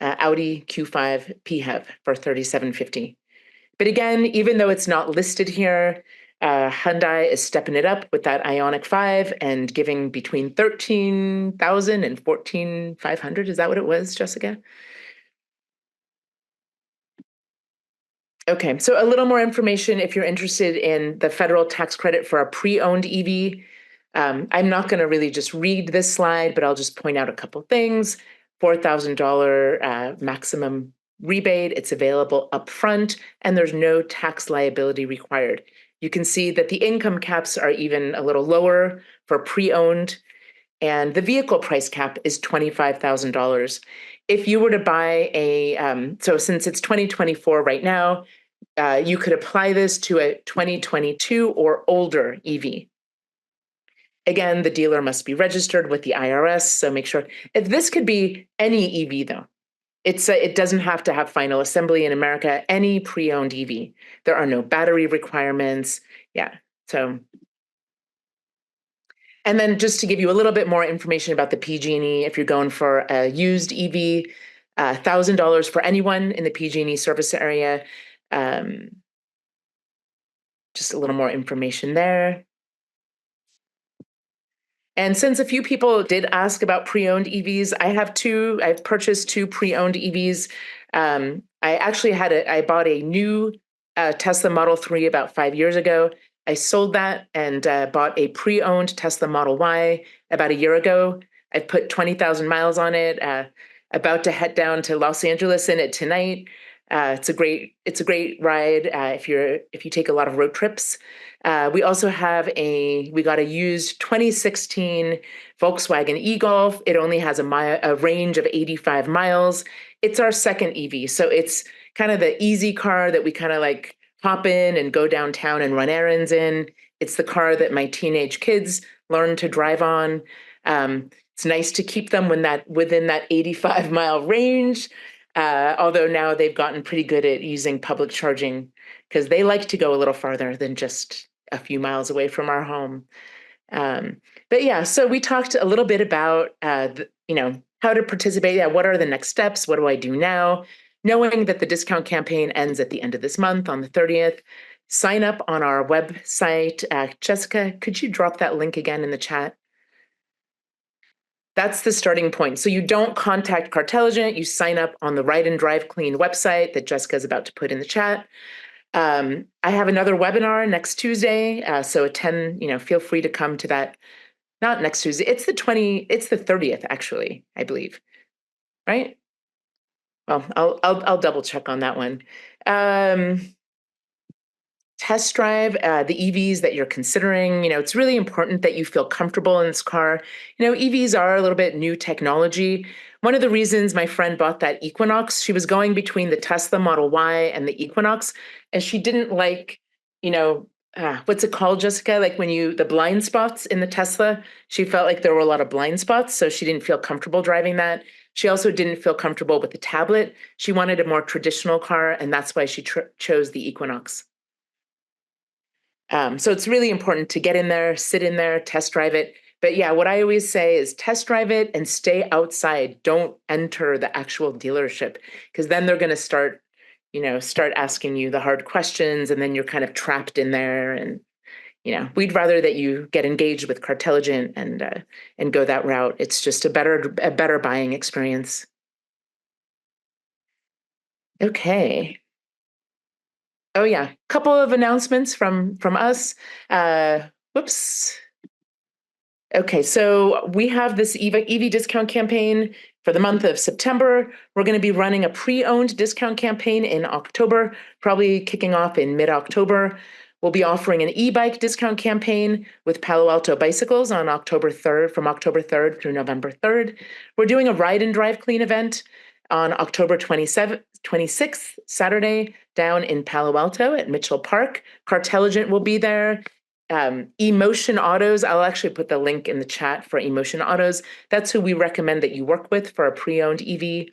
Audi Q5 PHEV for 3750. But again, even though it's not listed here, Hyundai is stepping it up with that Ioniq 5 and giving between 13,000 and 14,500. Is that what it was, Jessica? Okay, so a little more information if you're interested in the federal tax credit for a pre-owned EV. I'm not going to really just read this slide, but I'll just point out a couple things. $4,000 maximum rebate. It's available upfront, and there's no tax liability required. You can see that the income caps are even a little lower for pre-owned, and the vehicle price cap is $25,000. If you were to buy so since it's 2024 right now, you could apply this to a 2022 or older EV. Again, the dealer must be registered with the IRS, so make sure. This could be any EV though. It doesn't have to have final assembly in America, any pre-owned EV. There are no battery requirements. Yeah, so. And then just to give you a little bit more information about the PG&E, if you're going for a used EV, $1,000 for anyone in the PG&E service area. Just a little more information there. And since a few people did ask about pre-owned EVs, I've purchased two pre-owned EVs. I bought a new Tesla Model 3 about 5 years ago. I sold that and bought a pre-owned Tesla Model Y about a year ago. I put 20,000 miles on it, about to head down to Los Angeles in it tonight. It's a great ride if you take a lot of road trips. We also we got a used 2016 Volkswagen e-Golf. It only has a range of 85 miles. It's our second EV, so it's kind of the easy car that we kind of like hop in and go downtown and run errands in. It's the car that my teenage kids learn to drive on. It's nice to keep them within that 85-mile range. Although now they've gotten pretty good at using public charging because they like to go a little farther than just a few miles away from our home. But yeah, so we talked a little bit about, how to participate. Yeah, what are the next steps? What do I do now? Knowing that the discount campaign ends at the end of this month on the 30th, sign up on our website. Jessica, could you drop that link again in the chat? That's the starting point. So you don't contact Cartelligent, you sign up on the Ride and Drive Clean website that Jessica is about to put in the chat. I have another webinar next Tuesday, so feel free to come to that. Not next Tuesday, it's the 30th, actually, I believe, right? Well, I'll double check on that one. test drive the EVs that you're considering. It's really important that you feel comfortable in this car. EVs are a little bit new technology. One of the reasons my friend bought that Equinox, she was going between the Tesla Model Y and the Equinox, and she didn't like, what's it called, Jessica? Like when the blind spots in the Tesla, she felt like there were a lot of blind spots, so she didn't feel comfortable driving that. She also didn't feel comfortable with the tablet. She wanted a more traditional car, and that's why she chose the Equinox. So it's really important to get in there, sit in there, test drive it. But yeah, what I always say is test drive it and stay outside. Don't enter the actual dealership, because then they're going to start asking you the hard questions, and then you're kind of trapped in there. And we'd rather that you get engaged with Cartelligent and go that route. It's just a better buying experience. Okay. Oh yeah, couple of announcements from us. Whoops. Okay, so we have this EV discount campaign for the month of September. We're going to be running a pre-owned discount campaign in October, probably kicking off in mid-October. We'll be offering an e-bike discount campaign with Palo Alto Bicycles on October 3rd, from October 3rd through November 3rd. We're doing a ride and drive clean event on October 26th, Saturday, down in Palo Alto at Mitchell Park. Cartelligent will be there. Emotion Autos, I'll actually put the link in the chat for Emotion Autos. That's who we recommend that you work with for a pre-owned EV.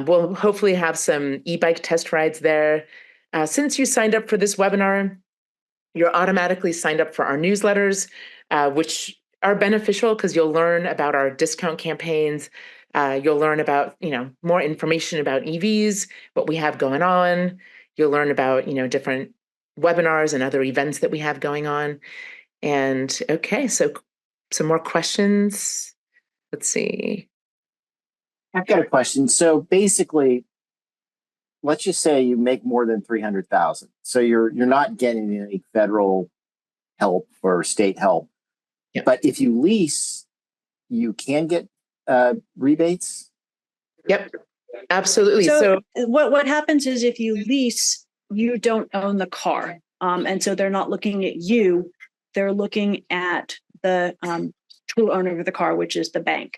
We'll hopefully have some e-bike test rides there. Since you signed up for this webinar, you're automatically signed up for our newsletters, which are beneficial because you'll learn about our discount campaigns. You'll learn about, more information about EVs, what we have going on. You'll learn about, different webinars and other events that we have going on. And okay, so some more questions. Let's see. I've got a question. So basically, let's just say you make more than 300,000. So you're not getting any federal help or state help. Yeah. But if you lease, you can get rebates. Yep, absolutely. So what happens is if you lease, you don't own the car. And so they're not looking at you. They're looking at the true owner of the car, which is the bank.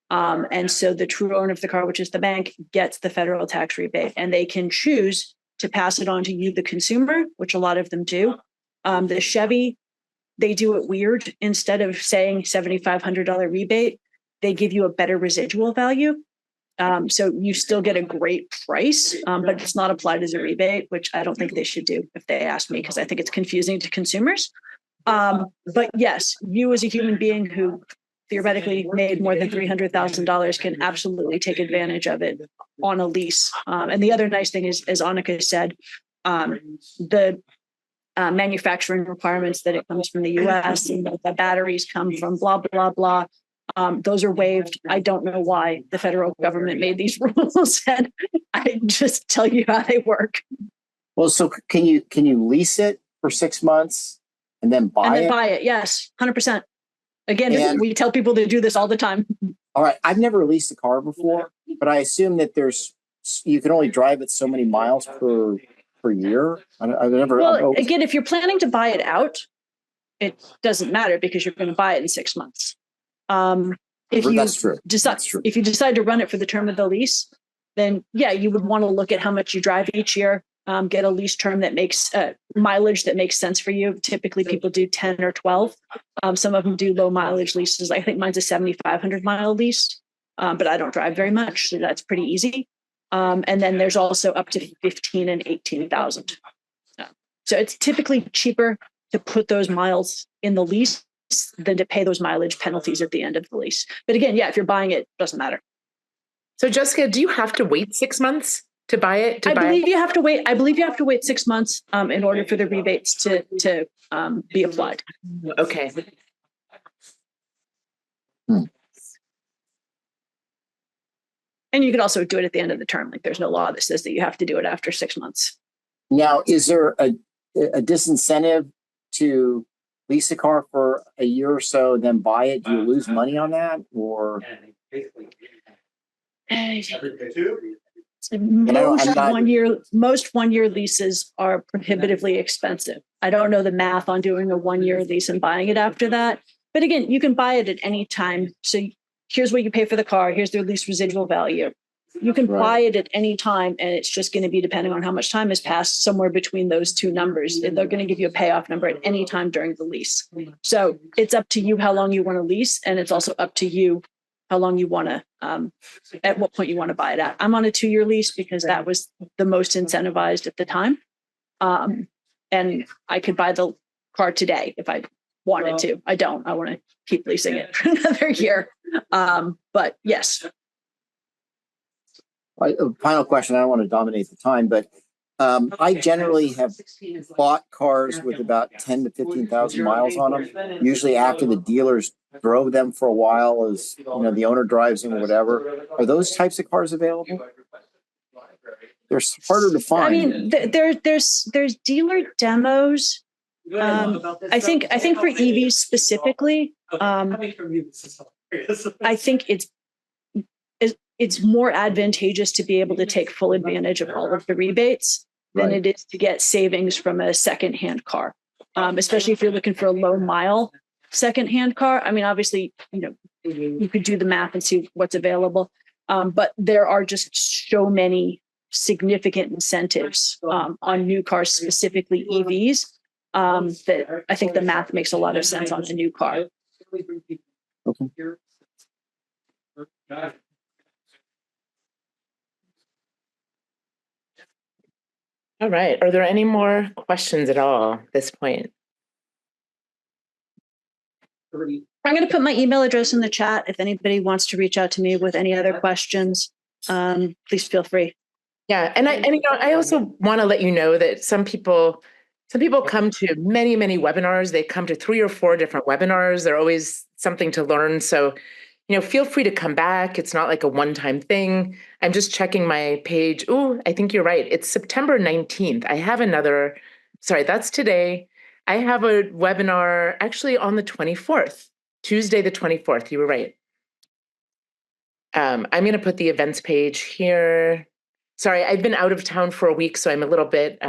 And so the true owner of the car, which is the bank, gets the federal tax rebate, and they can choose to pass it on to you, the consumer, which a lot of them do. The Chevy, they do it weird. Instead of saying $7,500 rebate, they give you a better residual value. So you still get a great price, but it's not applied as a rebate, which I don't think they should do if they ask me, because I think it's confusing to consumers. But yes, you as a human being who theoretically made more than $300,000 can absolutely take advantage of it on a lease. And the other nice thing is, as Annika said, the manufacturing requirements that it comes from the US and the batteries come from blah, blah, blah. Those are waived. I don't know why the federal government made these rules, and I just tell you how they work. Well, so can you lease it for 6 months and then buy it? Buy it, yes, 100%. Again, we tell people to do this all the time. All right, I've never leased a car before, but I assume that you can only drive it so many miles per year. Again, if you're planning to buy it out, it doesn't matter because you're going to buy it in 6 months. That's true. If you decide to run it for the term of the lease, then yeah, you would want to look at how much you drive each year, get a lease term that makes mileage that makes sense for you. Typically people do 10 or 12. Some of them do low mileage leases. I think mine's a 7,500 mile lease, but I don't drive very much. So that's pretty easy. And then there's also up to 15 and 18,000. So it's typically cheaper to put those miles in the lease than to pay those mileage penalties at the end of the lease. But again, yeah, if you're buying it, doesn't matter. So Jessica, do you have to wait 6 months to buy it? I believe you have to wait 6 months in order for the rebates to be applied. Okay. And you can also do it at the end of the term. Like there's no law that says that you have to do it after 6 months. Now, is there a disincentive to lease a car for a year or so, then buy it? Do you lose money on that, or? And I'm not. Most 1 year leases are prohibitively expensive. I don't know the math on doing a 1 year lease and buying it after that. But again, you can buy it at any time. So here's what you pay for the car. Here's their lease residual value. You can buy it at any time, and it's just going to be depending on how much time has passed, somewhere between those two numbers. They're going to give you a payoff number at any time during the lease. So it's up to you how long you want to lease, and it's also up to you how long you want to, at what point you want to buy it at. I'm on a 2 year lease because that was the most incentivized at the time. And I could buy the car today if I wanted to. I don't. I want to keep leasing it for another year. But yes. Final question. I don't want to dominate the time, but I generally have bought cars with about 10 to 15,000 miles on them. Usually after the dealers drove them for a while, as the owner drives them or whatever. Are those types of cars available? They're harder to find. I mean, there's dealer demos. I think for EVs specifically, I think it's more advantageous to be able to take full advantage of all of the rebates than it is to get savings from a secondhand car, especially if you're looking for a low mile secondhand car. I mean, obviously, you could do the math and see what's available, but there are just so many significant incentives on new cars, specifically EVs, that I think the math makes a lot of sense on a new car. Okay. All right. Are there any more questions at all at this point? I'm going to put my email address in the chat. If anybody wants to reach out to me with any other questions, please feel free. Yeah, and I also want to let you know that some people come to many webinars. They come to 3 or 4 different webinars. They're always something to learn. So, feel free to come back. It's not like a one-time thing. I'm just checking my page. Oh, I think you're right. It's September 19th. I have another. Sorry, that's today. I have a webinar actually on the 24th, Tuesday the 24th. You were right. I'm going to put the events page here. Sorry, I've been out of town for a week, so I'm a little bit,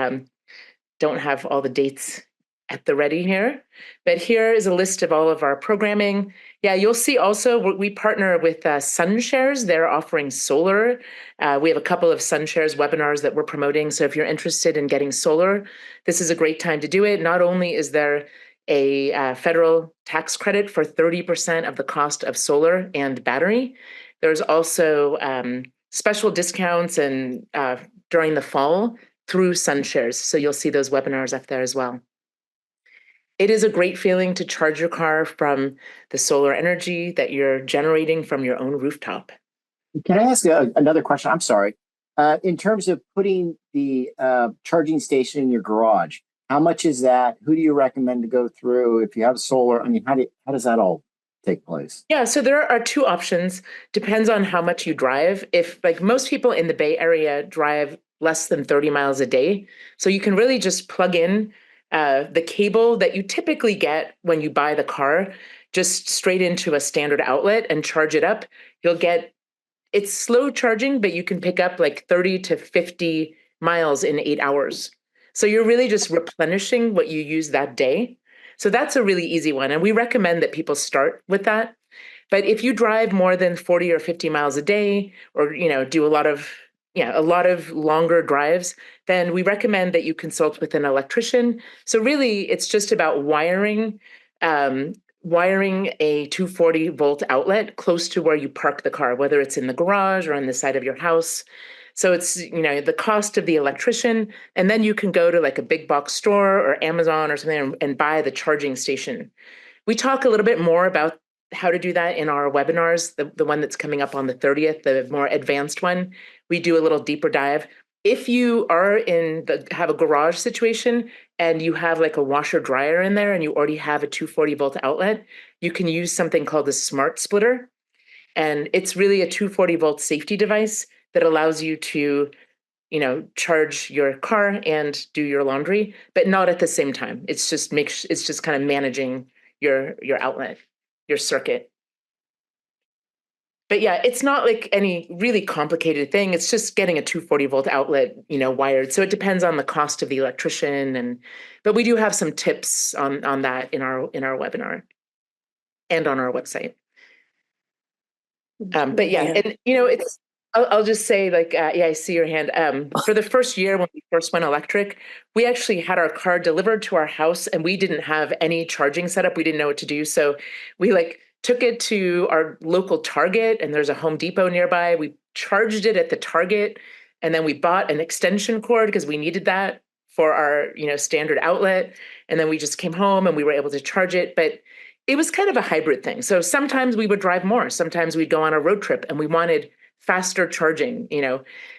don't have all the dates at the ready here. But here is a list of all of our programming. Yeah, you'll see also we partner with SunShares. They're offering solar. We have a couple of SunShares webinars that we're promoting. So if you're interested in getting solar, this is a great time to do it. Not only is there a federal tax credit for 30% of the cost of solar and battery, there's also special discounts and during the fall through SunShares. So you'll see those webinars up there as well. It is a great feeling to charge your car from the solar energy that you're generating from your own rooftop. Can I ask another question? I'm sorry. In terms of putting the charging station in your garage, how much is that? Who do you recommend to go through? If you have solar, I mean, how does that all take place? Yeah, so there are 2 options. Depends on how much you drive. If most people in the Bay Area drive less than 30 miles a day, so you can really just plug in the cable that you typically get when you buy the car, just straight into a standard outlet and charge it up. It's slow charging, but you can pick up like 30 to 50 miles in 8 hours. So you're really just replenishing what you use that day. So that's a really easy one. And we recommend that people start with that. But if you drive more than 40 or 50 miles a day, or, do a lot of longer drives, then we recommend that you consult with an electrician. So really, it's just about wiring a 240 volt outlet close to where you park the car, whether it's in the garage or on the side of your house. So it's, the cost of the electrician, and then you can go to like a big box store or Amazon or something and buy the charging station. We talk a little bit more about how to do that in our webinars, the one that's coming up on the 30th, the more advanced one. We do a little deeper dive. If you are have a garage situation and you have like a washer dryer in there and you already have a 240 volt outlet, you can use something called a smart splitter. And it's really a 240 volt safety device that allows you to, charge your car and do your laundry, but not at the same time. It's just kind of managing your outlet, your circuit. But yeah, it's not like any really complicated thing. It's just getting a 240 volt outlet, wired. So it depends on the cost of the electrician, but we do have some tips on that in our webinar and on our website. But yeah, and it's. I'll just say, like, yeah, I see your hand. For the first year when we first went electric, we actually had our car delivered to our house, and we didn't have any charging setup. We didn't know what to do, so we took it to our local Target, and there's a Home Depot nearby. We charged it at the Target, and then we bought an extension cord because we needed that for our standard outlet. And then we just came home and we were able to charge it, but it was kind of a hybrid thing. So sometimes we would drive more. Sometimes we'd go on a road trip and we wanted faster charging,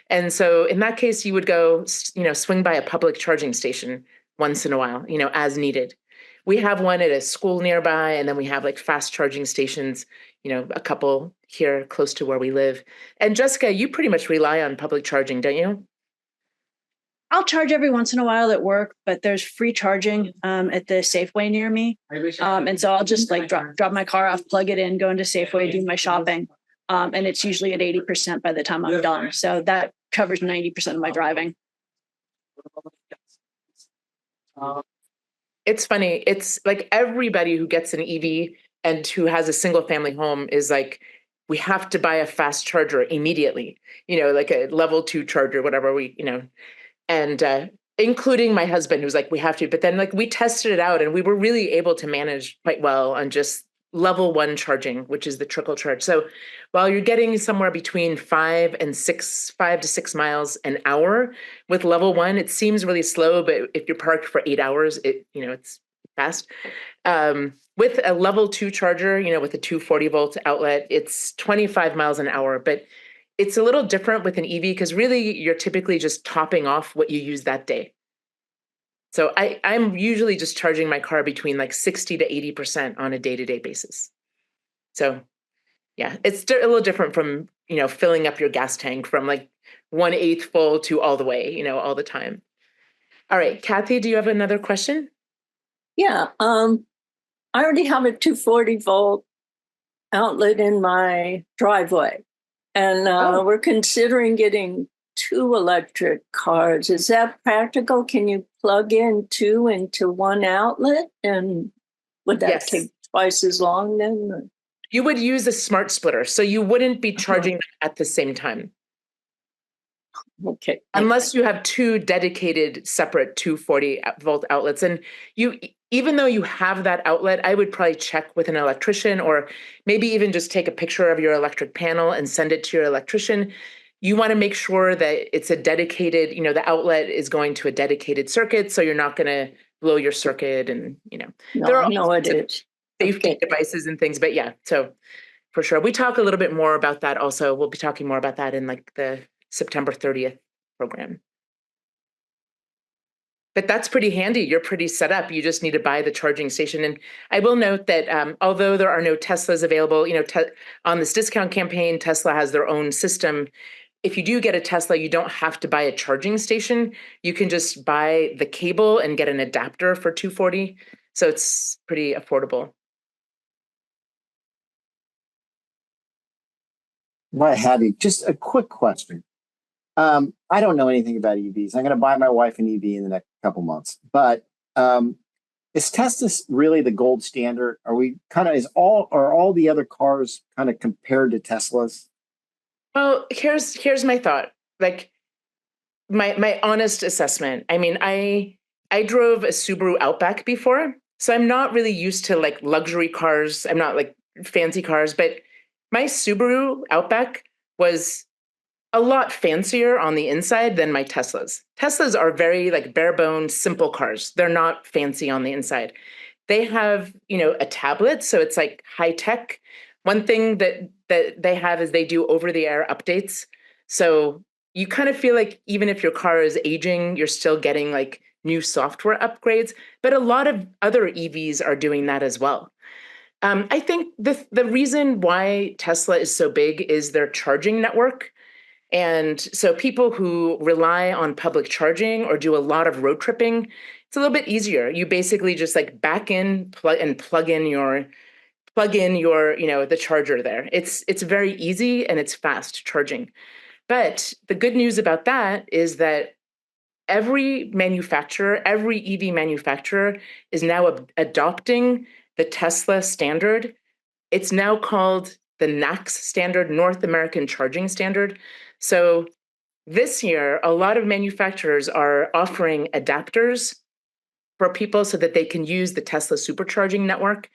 And so in that case, you would go, swing by a public charging station once in a while, as needed. We have one at a school nearby, and then we have like fast charging stations, a couple here close to where we live. And Jessica, you pretty much rely on public charging, don't you? I'll charge every once in a while at work, but there's free charging at the Safeway near me. And so I'll just drop my car off, plug it in, go into Safeway, do my shopping. And it's usually at 80% by the time I'm done. So that covers 90% of my driving. It's funny. It's like everybody who gets an EV and who has a single family home is like, we have to buy a fast charger immediately, like a level 2 charger, whatever and including my husband, who's like, we have to. But then we tested it out and we were really able to manage quite well on just level 1 charging, which is the trickle charge. So while you're getting somewhere between 5 to 6 miles an hour with level 1, it seems really slow, but if you're parked for 8 hours, it's fast. With a level 2 charger, with a 240 volt outlet, it's 25 miles an hour, but it's a little different with an EV because really you're typically just topping off what you use that day. So I'm usually just charging my car between 60 to 80% on a day-to-day basis. So yeah, it's a little different from, filling up your gas tank from 1/8 full to all the way, all the time. All right, Kathy, do you have another question? Yeah, I already have a 240 volt outlet in my driveway, and we're considering getting 2 electric cars. Is that practical? Can you plug in 2 into 1 outlet? And would that take twice as long then? You would use a smart splitter, so you wouldn't be charging them at the same time. Okay. Unless you have 2 dedicated separate 240 volt outlets. And even though you have that outlet, I would probably check with an electrician or maybe even just take a picture of your electric panel and send it to your electrician. You want to make sure that it's a dedicated, the outlet is going to a dedicated circuit, so you're not going to blow your circuit and, there are it is. Safety devices and things, but yeah, so for sure. We talk a little bit more about that also. We'll be talking more about that in the September 30th program. But that's pretty handy. You're pretty set up. You just need to buy the charging station. And I will note that although there are no Teslas available, on this discount campaign, Tesla has their own system. If you do get a Tesla, you don't have to buy a charging station. You can just buy the cable and get an adapter for 240. So it's pretty affordable. Right, Hattie, just a quick question. I don't know anything about EVs. I'm going to buy my wife an EV in the next couple months, but is Tesla really the gold standard? Are we are all the other cars kind of compared to Teslas? Well, here's my thought. My honest assessment. I mean, I drove a Subaru Outback before, so I'm not really used to luxury cars. I'm not fancy cars, but my Subaru Outback was a lot fancier on the inside than my Teslas. Teslas are very bare bones, simple cars. They're not fancy on the inside. They have, a tablet, so it's high tech. One thing that they have is they do over the air updates. So you kind of feel like even if your car is aging, you're still getting new software upgrades. But a lot of other EVs are doing that as well. I think the reason why Tesla is so big is their charging network. And so people who rely on public charging or do a lot of road tripping, it's a little bit easier. You basically just back in, plug in your plug in your, the charger there. It's very easy and it's fast charging. But the good news about that is that every EV manufacturer is now adopting the Tesla standard. It's now called the NACS standard, North American Charging Standard. So this year, a lot of manufacturers are offering adapters for people so that they can use the Tesla supercharging network,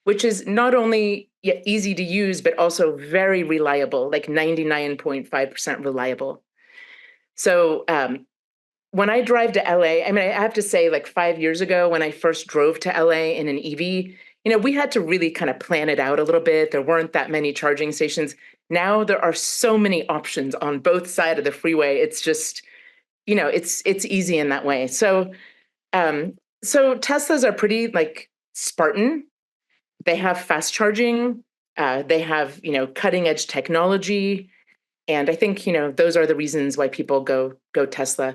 which is not only easy to use, but also very reliable, like 99.5% reliable. So when I drive to LA, I mean, I have to say, like 5 years ago, when I first drove to LA in an EV, we had to really kind of plan it out a little bit. There weren't that many charging stations. Now there are so many options on both sides of the freeway. It's just, it's easy in that way. So Teslas are pretty like Spartan. They have fast charging. They have, cutting edge technology. And I think, those are the reasons why people go Tesla.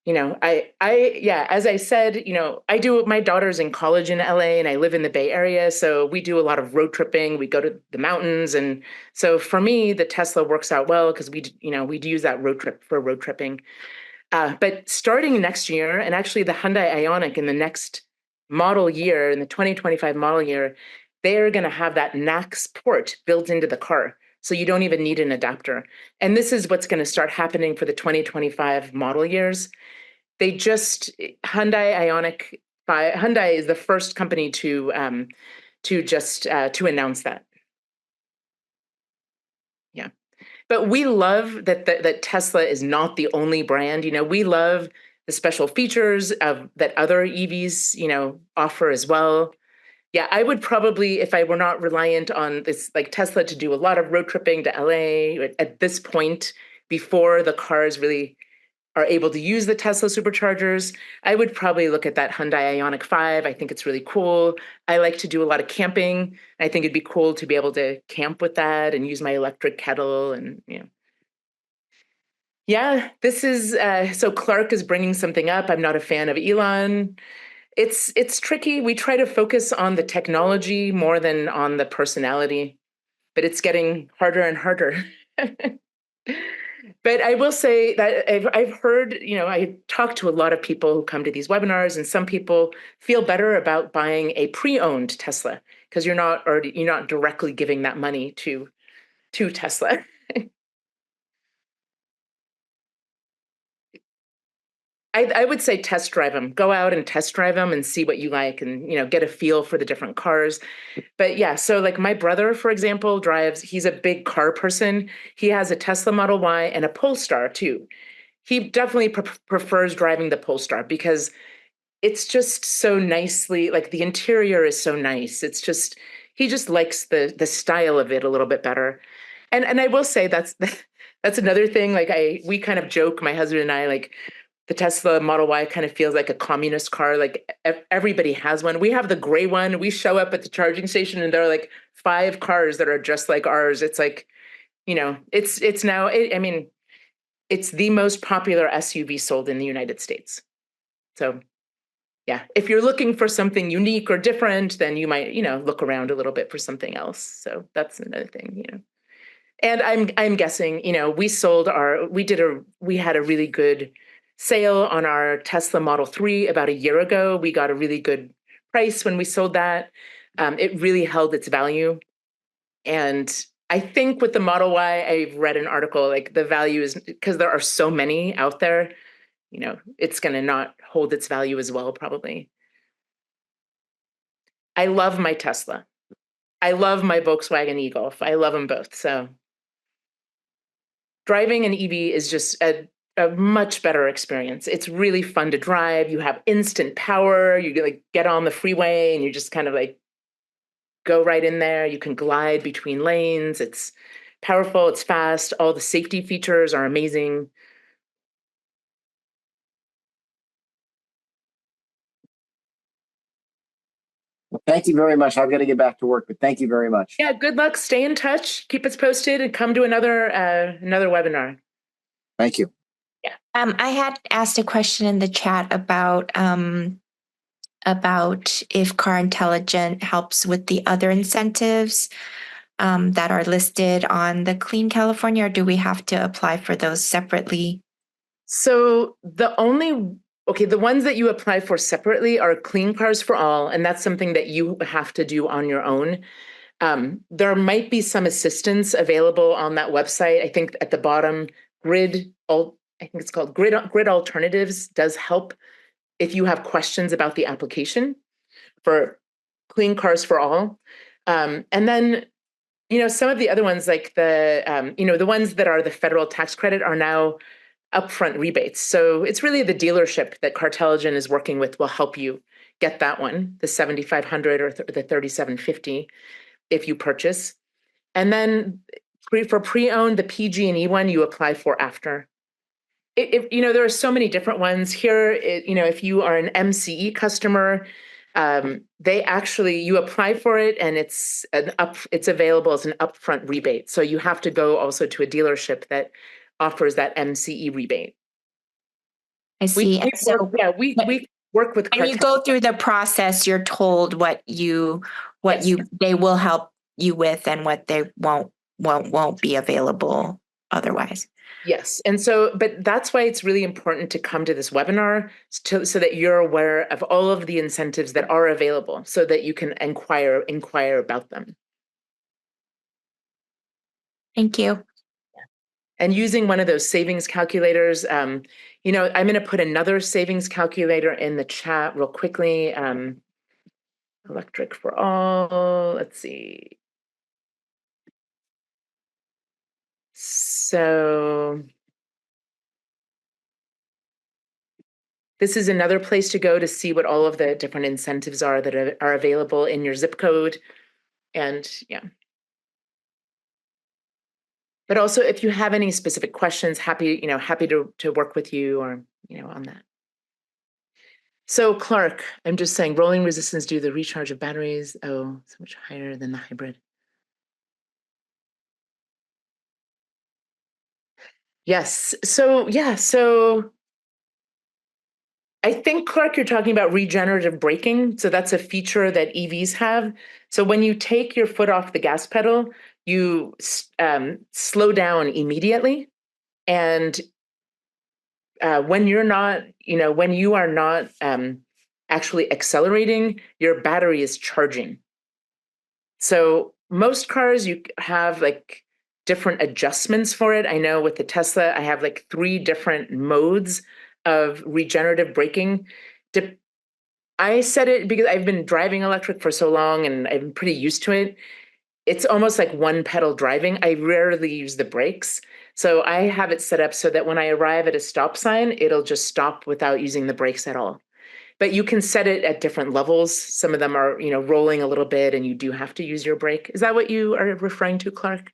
Yeah, as I said, my daughter's in college in LA and I live in the Bay Area. So we do a lot of road tripping. We go to the mountains. And so for me, the Tesla works out well because we do use that road tripping. But starting next year, and actually the Hyundai Ioniq in the next model year, in the 2025 model year, they're going to have that NACS port built into the car. So you don't even need an adapter. And this is what's going to start happening for the 2025 model years. Hyundai is the first company to announce that. Yeah. But we love that Tesla is not the only brand. We love the special features that other EVs, offer as well. Yeah, I would probably, if I were not reliant on this, like Tesla, to do a lot of road tripping to LA at this point, before the cars really are able to use the Tesla superchargers, I would probably look at that Hyundai Ioniq 5. I think it's really cool. I like to do a lot of camping. I think it'd be cool to be able to camp with that and use my electric kettle and, Yeah, this is, so Clark is bringing something up. I'm not a fan of Elon. It's tricky. We try to focus on the technology more than on the personality, but it's getting harder and harder. But I will say that I've heard, I talk to a lot of people who come to these webinars, and some people feel better about buying a pre-owned Tesla because you're not directly giving that money to Tesla. I would say test drive them. Go out and test drive them and see what you like, and get a feel for the different cars. But yeah, so like my brother, for example, he's a big car person. He has a Tesla Model Y and a Polestar too. He definitely prefers driving the Polestar because it's just so nicely, like the interior is so nice. He just likes the style of it a little bit better. And I will say that's another thing. Like we kind of joke, my husband and I, like the Tesla Model Y kind of feels like a communist car. Like everybody has one. We have the gray one. We show up at the charging station and there are like 5 cars that are just like ours. It's like, it's now, I mean, it's the most popular SUV sold in the United States. So yeah, if you're looking for something unique or different, then you might, look around a little bit for something else. So that's another thing, And I'm guessing, we had a really good sale on our Tesla Model 3 about a year ago. We got a really good price when we sold that. It really held its value. And I think with the Model Y, I've read an article, like the value is, because there are so many out there, it's going to not hold its value as well, probably. I love my Tesla. I love my Volkswagen e-Golf. I love them both. So driving an EV is just a much better experience. It's really fun to drive. You have instant power. You like get on the freeway and you just kind of like go right in there. You can glide between lanes. It's powerful. It's fast. All the safety features are amazing. Well, thank you very much. I've got to get back to work, but thank you very much. Yeah, good luck. Stay in touch. Keep us posted and come to another webinar. Thank you. Yeah. I had asked a question in the chat about about if Cartelligent helps with the other incentives that are listed on the Clean California, or do we have to apply for those separately? So the ones that you apply for separately are Clean Cars for All, and that's something that you have to do on your own. There might be some assistance available on that website. I think at the bottom, I think it's called Grid Alternatives does help if you have questions about the application for Clean Cars for All. And then, some of the other ones like the ones that are the federal tax credit are now upfront rebates. So it's really the dealership that Cartelligent is working with will help you get that one, the $7,500 or the $3,750 if you purchase. And then for pre-owned, the PG&E one you apply for after. There are so many different ones here. If you are an MCE customer, you apply for it and it's available as an upfront rebate. So you have to go also to a dealership that offers that MCE rebate. I see. We work with. And you go through the process. You're told what they will help you with and what they won't be available otherwise. Yes. And so, but that's why it's really important to come to this webinar so that you're aware of all of the incentives that are available so that you can inquire about them. Thank you. And using one of those savings calculators, I'm going to put another savings calculator in the chat real quickly. Electric for All, let's see. So this is another place to go to see what all of the different incentives are that are available in your zip code. And yeah. But also if you have any specific questions, happy to work with you or, on that. So Clark, I'm just saying rolling resistance due to the recharge of batteries. Oh, so much higher than the hybrid. Yes. So I think, Clark, you're talking about regenerative braking. So that's a feature that EVs have. So when you take your foot off the gas pedal, you slow down immediately. And when you are not actually accelerating, your battery is charging. So most cars, you have like different adjustments for it. I know with the Tesla, I have like 3 different modes of regenerative braking. I said it because I've been driving electric for so long and I'm pretty used to it. It's almost like one pedal driving. I rarely use the brakes. So I have it set up so that when I arrive at a stop sign, it'll just stop without using the brakes at all. But you can set it at different levels. Some of them are, rolling a little bit and you do have to use your brake. Is that what you are referring to, Clark?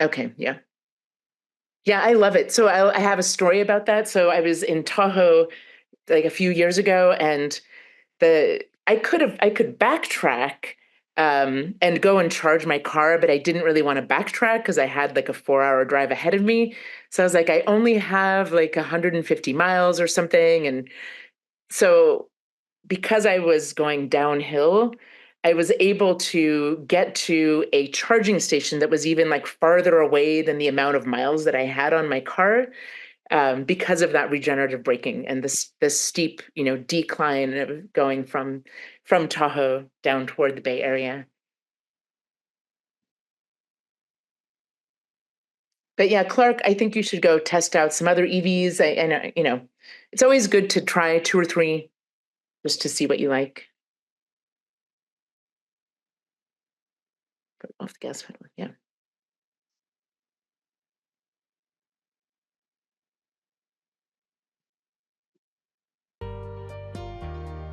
Okay, yeah. Yeah, I love it. So I have a story about that. So I was in Tahoe like a few years ago, and I could backtrack and go and charge my car, but I didn't really want to backtrack because I had like a 4-hour drive ahead of me. So I was like, I only have like 150 miles or something. And so because I was going downhill, I was able to get to a charging station that was even like farther away than the amount of miles that I had on my car. Because of that regenerative braking and this steep, decline of going from Tahoe down toward the Bay Area. But yeah, Clark, I think you should go test out some other EVs. And it's always good to try 2 or 3 just to see what you like. Off the gas pedal, yeah.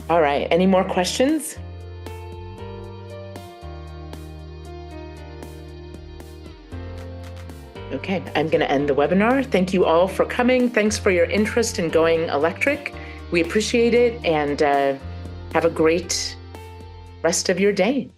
All right, any more questions? Okay, I'm going to end the webinar. Thank you all for coming. Thanks for your interest in going electric. We appreciate it, and have a great rest of your day.